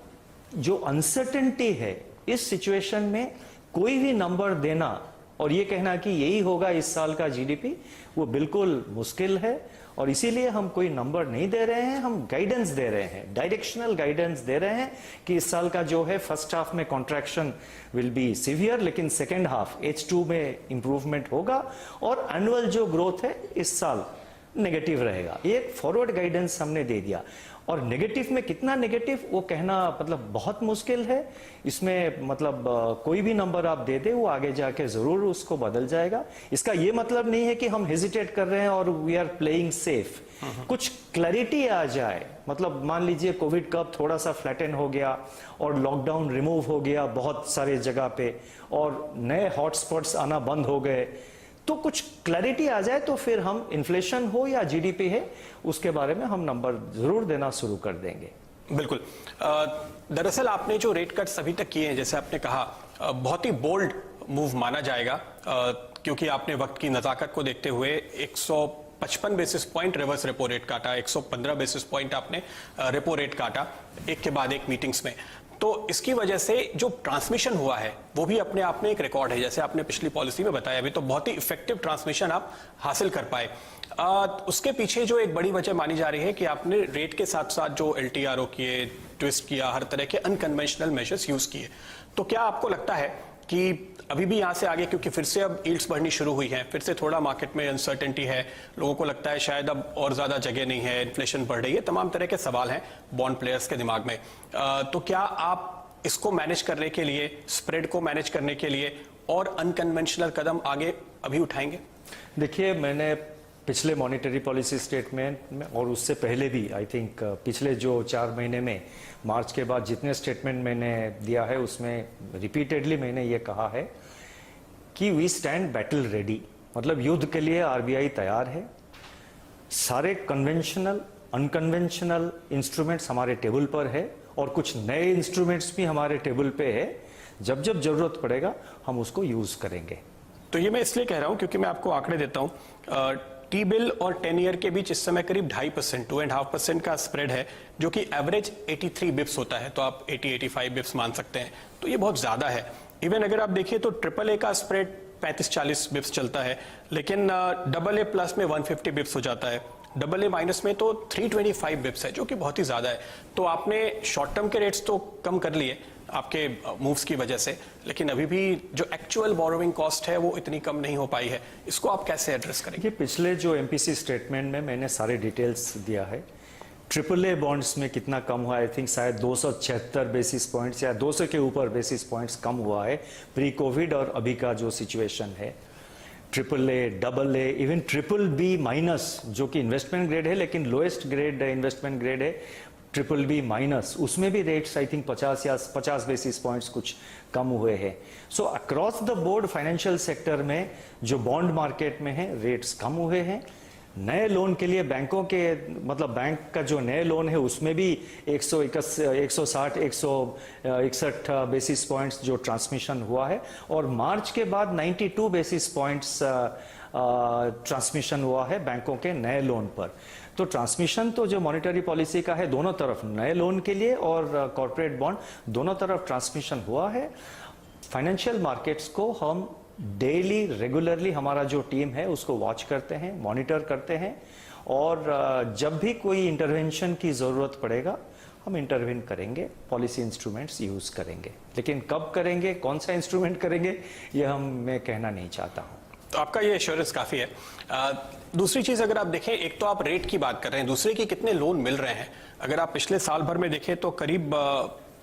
जो अनसर्टेनिटी है इस सिचुएशन में, कोई भी नंबर देना और ये कहना कि यही होगा इस साल का जीडीपी, वो बिल्कुल मुश्किल है। और इसीलिए हम कोई नंबर नहीं दे रहे हैं, हम गाइडेंस दे रहे हैं, डायरेक्शनल गाइडेंस दे रहे हैं कि इस साल का जो है फर्स्ट हाफ में कॉन्ट्रैक्शन विल बी सीवियर, लेकिन सेकेंड हाफ H2 में इंप्रूवमेंट होगा और एनुअल जो ग्रोथ है इस साल नेगेटिव रहेगा। ये एक फॉरवर्ड गाइडेंस हमने दे दिया। और नेगेटिव में कितना नेगेटिव वो कहना मतलब बहुत मुश्किल है। इसमें मतलब कोई भी नंबर आप दे दे वो आगे जाके जरूर उसको बदल जाएगा। इसका ये मतलब नहीं है कि हम हेजिटेट कर रहे हैं और वी आर प्लेइंग सेफ। कुछ क्लैरिटी आ जाए, मतलब मान लीजिए कोविड कब थोड़ा सा फ्लैटन हो गया और लॉकडाउन रिमूव हो गया बहुत सारे जगह पे और नए हॉटस्पॉट्स आना बंद हो गए, तो कुछ क्लैरिटी आ जाए तो फिर हम इन्फ्लेशन हो या जीडीपी है उसके बारे में हम नंबर जरूर देना शुरू कर देंगे। बिल्कुल। दरअसल आपने जो रेट कट्स अभी तक किए हैं, जैसे आपने कहा, बहुत ही बोल्ड मूव माना जाएगा, क्योंकि आपने वक्त की नजाकत को देखते हुए 55 basis point reverse repo rate काटा, 115 बेसिस पॉइंट आपने रेपो रेट काटा एक के बाद एक मीटिंग्स में। तो इसकी वजह से जो ट्रांसमिशन हुआ है वो भी अपने आप में एक रिकॉर्ड है, जैसे आपने पिछली पॉलिसी में बताया। अभी तो बहुत ही इफेक्टिव ट्रांसमिशन आप हासिल कर पाए। उसके पीछे जो एक बड़ी वजह मानी जा रही है कि आपने रेट के साथ साथ जो LTRO किए, ट्विस्ट किया, हर तरह के अनकन्वेंशनल मेजर्स यूज किए। तो क्या आपको लगता है कि अभी भी यहां से आगे, क्योंकि फिर से अब यील्ड्स बढ़नी शुरू हुई है, फिर से थोड़ा मार्केट में अनसर्टेनिटी है, लोगों को लगता है शायद अब और ज्यादा जगह नहीं है, इन्फ्लेशन बढ़ रही है, तमाम तरह के सवाल हैं बॉन्ड प्लेयर्स के दिमाग में, तो क्या आप इसको मैनेज करने के लिए, स्प्रेड को मैनेज करने के लिए और अनकन्वेंशनल कदम आगे अभी उठाएंगे? देखिए, मैंने पिछले मॉनेटरी पॉलिसी स्टेटमेंट में और उससे पहले भी आई थिंक पिछले जो 4 महीने में मार्च के बाद जितने स्टेटमेंट मैंने दिया है उसमें रिपीटेडली मैंने ये कहा है कि वी स्टैंड बैटल रेडी, मतलब युद्ध के लिए आरबीआई तैयार है। सारे कन्वेंशनल अनकन्वेंशनल इंस्ट्रूमेंट्स हमारे टेबल पर है और कुछ नए इंस्ट्रूमेंट्स भी हमारे टेबल पे है। जब जब जरूरत पड़ेगा हम उसको यूज करेंगे। तो ये मैं इसलिए कह रहा हूं क्योंकि मैं आपको आंकड़े देता हूं। टी बिल और 10 ईयर के बीच इस समय करीब 2.5%, 2.5% का स्प्रेड है, जो कि एवरेज 83 बिप्स होता है, तो आप 80-85 बिप्स मान सकते हैं। तो ये बहुत ज्यादा है। इवन अगर आप देखिए तो AAA का स्प्रेड 35-40 बिप्स चलता है, लेकिन AA प्लस में 150 बिप्स हो जाता है, AA माइनस में तो 325 बिप्स है, जो कि बहुत ही ज्यादा है। तो आपने शॉर्ट टर्म के रेट्स तो कम कर लिए आपके मूव्स की वजह से, लेकिन अभी भी जो एक्चुअल बोरोइंग कॉस्ट है वो इतनी कम नहीं हो पाई है। इसको आप कैसे एड्रेस करेंगे? पिछले जो MPC स्टेटमेंट में मैंने सारे डिटेल्स दिया है। AAA बॉन्ड्स में कितना कम हुआ, आई थिंक शायद 276 बेसिस पॉइंट्स या 200 के ऊपर बेसिस पॉइंट्स कम हुआ है प्री कोविड और अभी का जो सिचुएशन है। AAA, AA, even BBB minus, जो कि इन्वेस्टमेंट ग्रेड है लेकिन लोएस्ट ग्रेड इन्वेस्टमेंट ग्रेड है, BBB माइनस, उसमें भी rates I think 50 basis points कुछ कम हुए हैं। So across the board financial sector में जो बॉन्ड मार्केट में है रेट्स कम हुए हैं। नए लोन के लिए बैंकों के, मतलब बैंक का जो नए लोन है उसमें भी 160, 161 बेसिस पॉइंट्स जो ट्रांसमिशन हुआ है और मार्च के बाद 92 बेसिस पॉइंट्स ट्रांसमिशन हुआ है बैंकों के नए लोन पर। तो ट्रांसमिशन तो जो मॉनेटरी पॉलिसी का है दोनों तरफ, नए लोन के लिए और कॉर्पोरेट बॉन्ड, दोनों तरफ ट्रांसमिशन हुआ है। फाइनेंशियल मार्केट्स को हम डेली रेगुलरली, हमारा जो टीम है उसको वॉच करते हैं, मॉनिटर करते हैं और जब भी कोई इंटरवेंशन की जरूरत पड़ेगा हम इंटरवेन करेंगे, पॉलिसी इंस्ट्रूमेंट्स यूज करेंगे। लेकिन कब करेंगे, कौन सा इंस्ट्रूमेंट करेंगे, ये मैं कहना नहीं चाहता हूँ। तो आपका ये एश्योरेंस काफी है। दूसरी चीज अगर आप देखें, एक तो आप रेट की बात कर रहे हैं, दूसरे की कितने लोन मिल रहे हैं। अगर आप पिछले साल भर में देखें तो करीब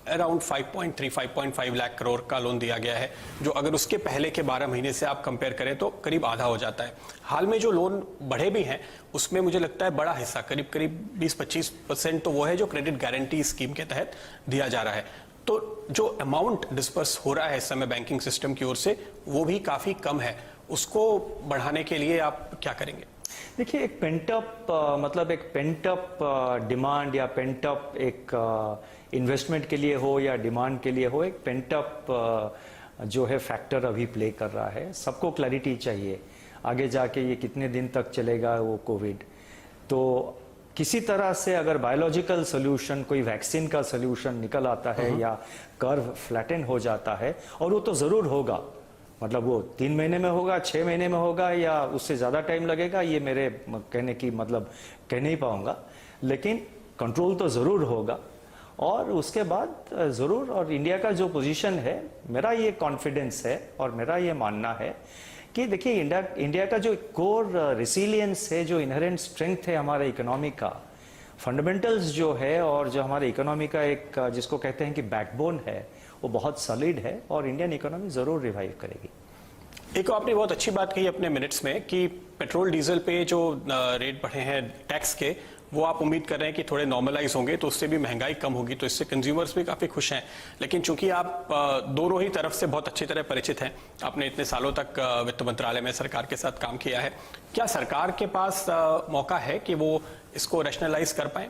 अराउंड 5.5 लाख करोड़ का लोन दिया गया है, जो अगर उसके पहले के 12 महीने से आप कंपेयर करें तो करीब आधा हो जाता है। हाल में जो लोन बढ़े भी हैं उसमें मुझे लगता है बड़ा हिस्सा, करीब 20-25% तो वो है जो क्रेडिट गारंटी स्कीम के तहत दिया जा रहा है। तो जो अमाउंट डिस्पर्स हो रहा है इस समय बैंकिंग सिस्टम की ओर से वो भी काफी कम है। उसको बढ़ाने के लिए आप क्या करेंगे? देखिए, एक पेंटअप मतलब एक पेंटअप डिमांड या पेंटअप एक इन्वेस्टमेंट के लिए हो या डिमांड के लिए हो, एक पेंटअप जो है फैक्टर अभी प्ले कर रहा है। सबको क्लैरिटी चाहिए आगे जाके ये कितने दिन तक चलेगा वो कोविड। तो किसी तरह से अगर बायोलॉजिकल सोल्यूशन, कोई वैक्सीन का सोल्यूशन निकल आता है या कर्व फ्लैटन हो जाता है, और वो तो जरूर होगा, मतलब वो 3 महीने में होगा, 6 महीने में होगा या उससे ज़्यादा टाइम लगेगा, ये मेरे कहने की मतलब कह नहीं पाऊंगा, लेकिन कंट्रोल तो ज़रूर होगा और उसके बाद ज़रूर। और इंडिया का जो पोजीशन है, मेरा ये कॉन्फिडेंस है और मेरा ये मानना है कि देखिए इंडिया का जो कोर रेसिलियंस है, जो इनहेरेंट स्ट्रेंथ है हमारे इकोनॉमी का, फंडामेंटल्स जो है और जो हमारे इकोनॉमी का एक जिसको कहते हैं कि बैकबोन है, वो बहुत सॉलिड है और इंडियन इकोनॉमी जरूर रिवाइव करेगी। एक आपने बहुत अच्छी बात कही अपने मिनट्स में कि पेट्रोल डीजल पे जो रेट बढ़े हैं टैक्स के, वो आप उम्मीद कर रहे हैं कि थोड़े नॉर्मलाइज होंगे तो उससे भी महंगाई कम होगी, तो इससे कंज्यूमर्स भी काफी खुश हैं। लेकिन चूंकि आप दोनों ही तरफ से बहुत अच्छी तरह परिचित हैं, आपने इतने सालों तक वित्त मंत्रालय में सरकार के साथ काम किया है, क्या सरकार के पास मौका है कि वो इसको रैशनलाइज कर पाए?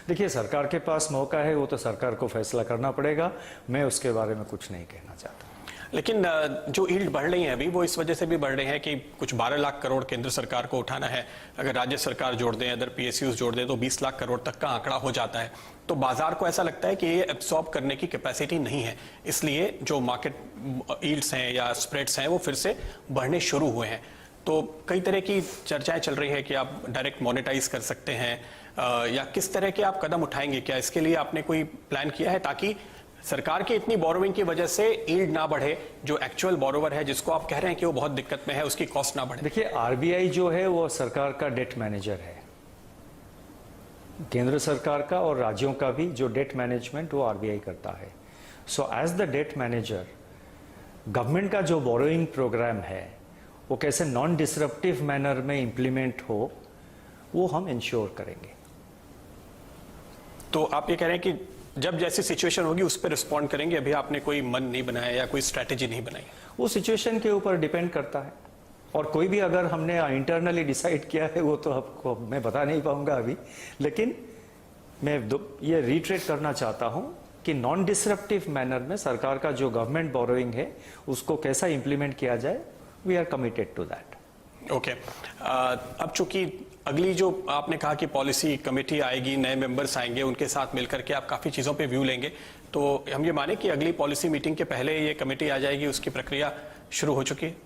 देखिए, सरकार के पास मौका है, वो तो सरकार को फैसला करना पड़ेगा, मैं उसके बारे में कुछ नहीं कहना चाहता। लेकिन जो यील्ड बढ़ रही है अभी वो इस वजह से भी बढ़ रहे हैं कि कुछ 12 लाख करोड़ केंद्र सरकार को उठाना है। अगर राज्य सरकार जोड़ दें, अदर पीएसयूज जोड़ दें तो 20 लाख करोड़ तक का आंकड़ा हो जाता है। तो बाजार को ऐसा लगता है कि ये एब्सॉर्ब करने की कैपेसिटी नहीं है, इसलिए जो मार्केट यील्ड्स हैं या स्प्रेड्स हैं वो फिर से बढ़ने शुरू हुए हैं। तो कई तरह की चर्चाएं चल रही है कि आप डायरेक्ट मोनेटाइज कर सकते हैं या किस तरह के आप कदम उठाएंगे। क्या इसके लिए आपने कोई प्लान किया है ताकि सरकार की इतनी बोरोइंग की वजह से यील्ड ना बढ़े, जो एक्चुअल बोरोवर है जिसको आप कह रहे हैं कि वो बहुत दिक्कत में है, उसकी कॉस्ट ना बढ़े? देखिए, आरबीआई जो है वो सरकार का डेट मैनेजर है। केंद्र सरकार का और राज्यों का भी जो डेट मैनेजमेंट वो आरबीआई करता है। So as the debt manager, government का जो बोरोइंग प्रोग्राम है वो कैसे नॉन डिसरप्टिव मैनर में इंप्लीमेंट हो, वो हम इंश्योर करेंगे। तो आप ये कह रहे हैं कि जब जैसी सिचुएशन होगी उस पर रिस्पॉन्ड करेंगे, अभी आपने कोई मन नहीं बनाया या कोई स्ट्रैटेजी नहीं बनाई? वो सिचुएशन के ऊपर डिपेंड करता है, और कोई भी अगर हमने इंटरनली डिसाइड किया है वो तो आपको मैं बता नहीं पाऊंगा अभी। लेकिन मैं ये रिट्रेट करना चाहता हूं कि नॉन डिसरप्टिव मैनर में सरकार का जो गवर्नमेंट बोरोइंग है उसको कैसा इंप्लीमेंट किया जाए, we are committed to that. Okay, अब चूंकि अगली जो आपने कहा कि पॉलिसी कमेटी आएगी, नए मेंबर्स आएंगे, उनके साथ मिलकर के आप काफी चीजों पे व्यू लेंगे, तो हम ये माने कि अगली पॉलिसी मीटिंग के पहले ये कमेटी आ जाएगी, उसकी प्रक्रिया शुरू हो चुकी है?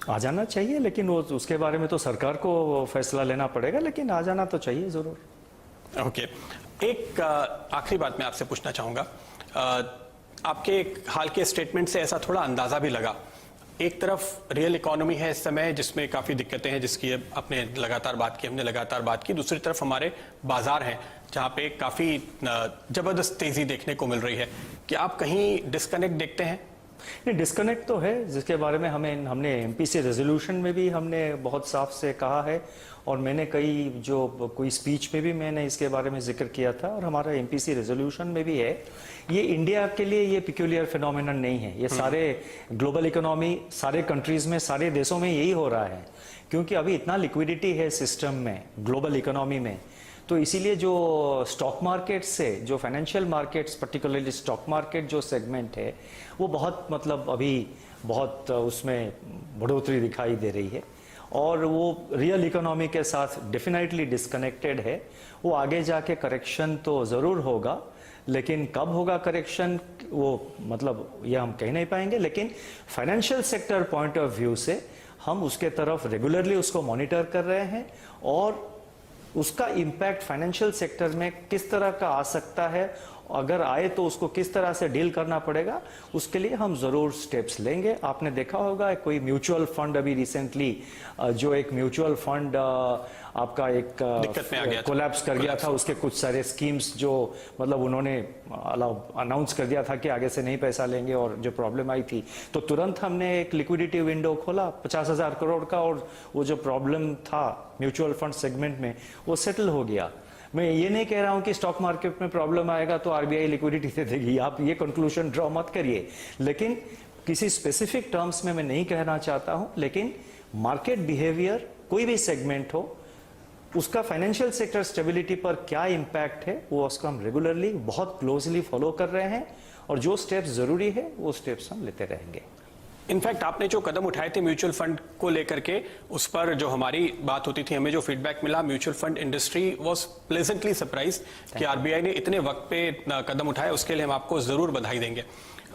आ जाना चाहिए, लेकिन वो उसके बारे में तो सरकार को फैसला लेना पड़ेगा, लेकिन आ जाना तो चाहिए जरूर। ओके, एक आखिरी बात मैं आपसे पूछना चाहूंगा। आपके हाल के स्टेटमेंट से ऐसा थोड़ा अंदाजा भी लगा, एक तरफ रियल इकोनॉमी है इस समय जिसमें काफी दिक्कतें हैं, जिसकी आपने लगातार बात की, हमने लगातार बात की, दूसरी तरफ हमारे बाजार हैं जहां पे काफी जबरदस्त तेजी देखने को मिल रही है। क्या आप कहीं डिस्कनेक्ट देखते हैं? नहीं, डिस्कनेक्ट तो है, जिसके बारे में हमने एमपीसी रेजोल्यूशन में भी हमने बहुत साफ से कहा है, और मैंने कोई स्पीच में भी मैंने इसके बारे में जिक्र किया था, और हमारा एमपीसी रेजोल्यूशन में भी है। ये इंडिया के लिए ये पिक्यूलियर फिनोमेनन नहीं है, ये सारे ग्लोबल इकोनॉमी, सारे कंट्रीज में, सारे देशों में यही हो रहा है, क्योंकि अभी इतना लिक्विडिटी है सिस्टम में, ग्लोबल इकोनॉमी में। तो इसीलिए जो स्टॉक मार्केट से, जो financial markets, particularly stock market जो सेगमेंट है, वो बहुत अभी बहुत उसमें बढ़ोतरी दिखाई दे रही है, और वो रियल इकोनॉमी के साथ डेफिनेटली डिस्कनेक्टेड है। वो आगे जाके करेक्शन तो ज़रूर होगा, लेकिन कब होगा करेक्शन वो ये हम कह नहीं पाएंगे। लेकिन financial sector point of view से हम उसके तरफ रेगुलरली उसको मॉनिटर कर रहे हैं, और उसका इम्पैक्ट फाइनेंशियल सेक्टर में किस तरह का आ सकता है, अगर आए तो उसको किस तरह से डील करना पड़ेगा, उसके लिए हम जरूर स्टेप्स लेंगे। आपने देखा होगा कोई म्यूचुअल फंड अभी रिसेंटली जो एक म्यूचुअल फंड आपका एक कोलैप्स कर गया था, उसके कुछ सारे स्कीम्स जो उन्होंने अनाउंस कर दिया था कि आगे से नहीं पैसा लेंगे, और जो प्रॉब्लम आई थी तो तुरंत हमने एक लिक्विडिटी विंडो खोला 50,000 करोड़ का, और वो जो प्रॉब्लम था म्यूचुअल फंड सेगमेंट में वो सेटल हो गया। मैं ये नहीं कह रहा हूं कि स्टॉक मार्केट में प्रॉब्लम आएगा तो आरबीआई लिक्विडिटी दे देगी, आप ये कंक्लूजन ड्रॉ मत करिए। लेकिन किसी स्पेसिफिक टर्म्स में मैं नहीं कहना चाहता हूं, लेकिन मार्केट बिहेवियर कोई भी सेगमेंट हो, उसका फाइनेंशियल सेक्टर स्टेबिलिटी पर क्या इंपैक्ट है, वो उसका हम रेगुलरली बहुत क्लोजली फॉलो कर रहे हैं, और जो स्टेप्स जरूरी है वो स्टेप्स हम लेते रहेंगे। इनफैक्ट आपने जो कदम उठाए थे म्यूचुअल फंड को लेकर के, उस पर जो हमारी बात होती थी, हमें जो फीडबैक मिला, mutual fund industry was pleasantly surprise कि आरबीआई ने इतने वक्त पे कदम उठाए, उसके लिए हम आपको जरूर बधाई देंगे।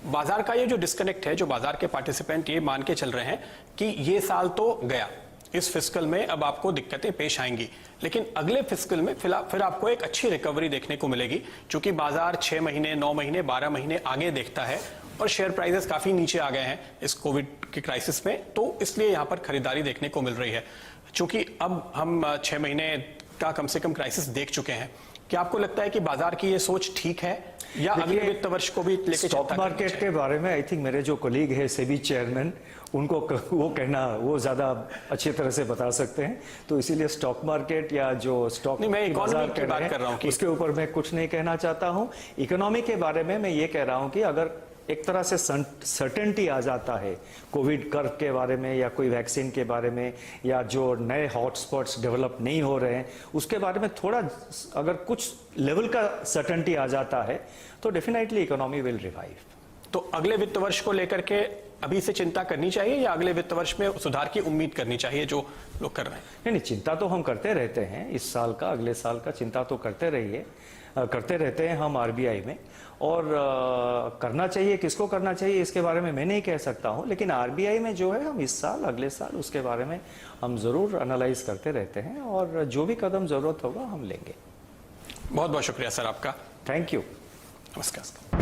बाजार का ये जो डिस्कनेक्ट है, जो बाजार के पार्टिसिपेंट ये मान के चल रहे हैं कि ये साल तो गया, इस फिस्कल में अब आपको दिक्कतें पेश आएंगी, लेकिन अगले फिस्कल में फिर आपको एक अच्छी रिकवरी देखने को मिलेगी, क्योंकि बाजार 6 महीने, 9 महीने, 12 महीने आगे देखता है, और शेयर प्राइसेस काफी नीचे आ गए हैं इस कोविड के क्राइसिस में, तो इसलिए यहां पर खरीदारी देखने को मिल रही है। चूंकि अब हम 6 महीने का कम से कम क्राइसिस देख चुके हैं, क्या आपको लगता है कि बाजार की ये सोच ठीक है, या अगले वित्त वर्ष को भी लेके स्टॉक मार्केट के बारे में आई थिंक मेरे जो कोलीग है सेबी चेयरमैन, उनको वो कहना वो ज्यादा अच्छी तरह से बता सकते हैं, तो इसीलिए स्टॉक मार्केट या जो स्टॉक मैं इकोनॉमी की बात कर रहा हूं, उसके ऊपर मैं कुछ नहीं कहना चाहता हूं। इकोनॉमी के बारे में मैं ये कह रहा हूं कि अगर एक तरह से सर्टेनिटी आ जाता है कोविड कर्व के बारे में, या कोई वैक्सीन के बारे में, या जो नए हॉटस्पॉट्स डेवलप नहीं हो रहे हैं उसके बारे में थोड़ा अगर कुछ लेवल का सर्टेनिटी आ जाता है, तो डेफिनेटली इकोनॉमी विल रिवाइव। तो अगले वित्त वर्ष को लेकर के अभी से चिंता करनी चाहिए या अगले वित्त वर्ष में सुधार की उम्मीद करनी चाहिए जो लोग कर रहे हैं? नहीं, चिंता तो हम करते रहते हैं, इस साल का अगले साल का चिंता तो करते रहते हैं हम आरबीआई में। और करना चाहिए, किसको करना चाहिए इसके बारे में मैं नहीं कह सकता हूं, लेकिन आरबीआई में जो है हम इस साल अगले साल उसके बारे में हम जरूर एनालाइज करते रहते हैं और जो भी कदम जरूरत होगा हम लेंगे। बहुत बहुत शुक्रिया सर आपका। Thank you. नमस्कार।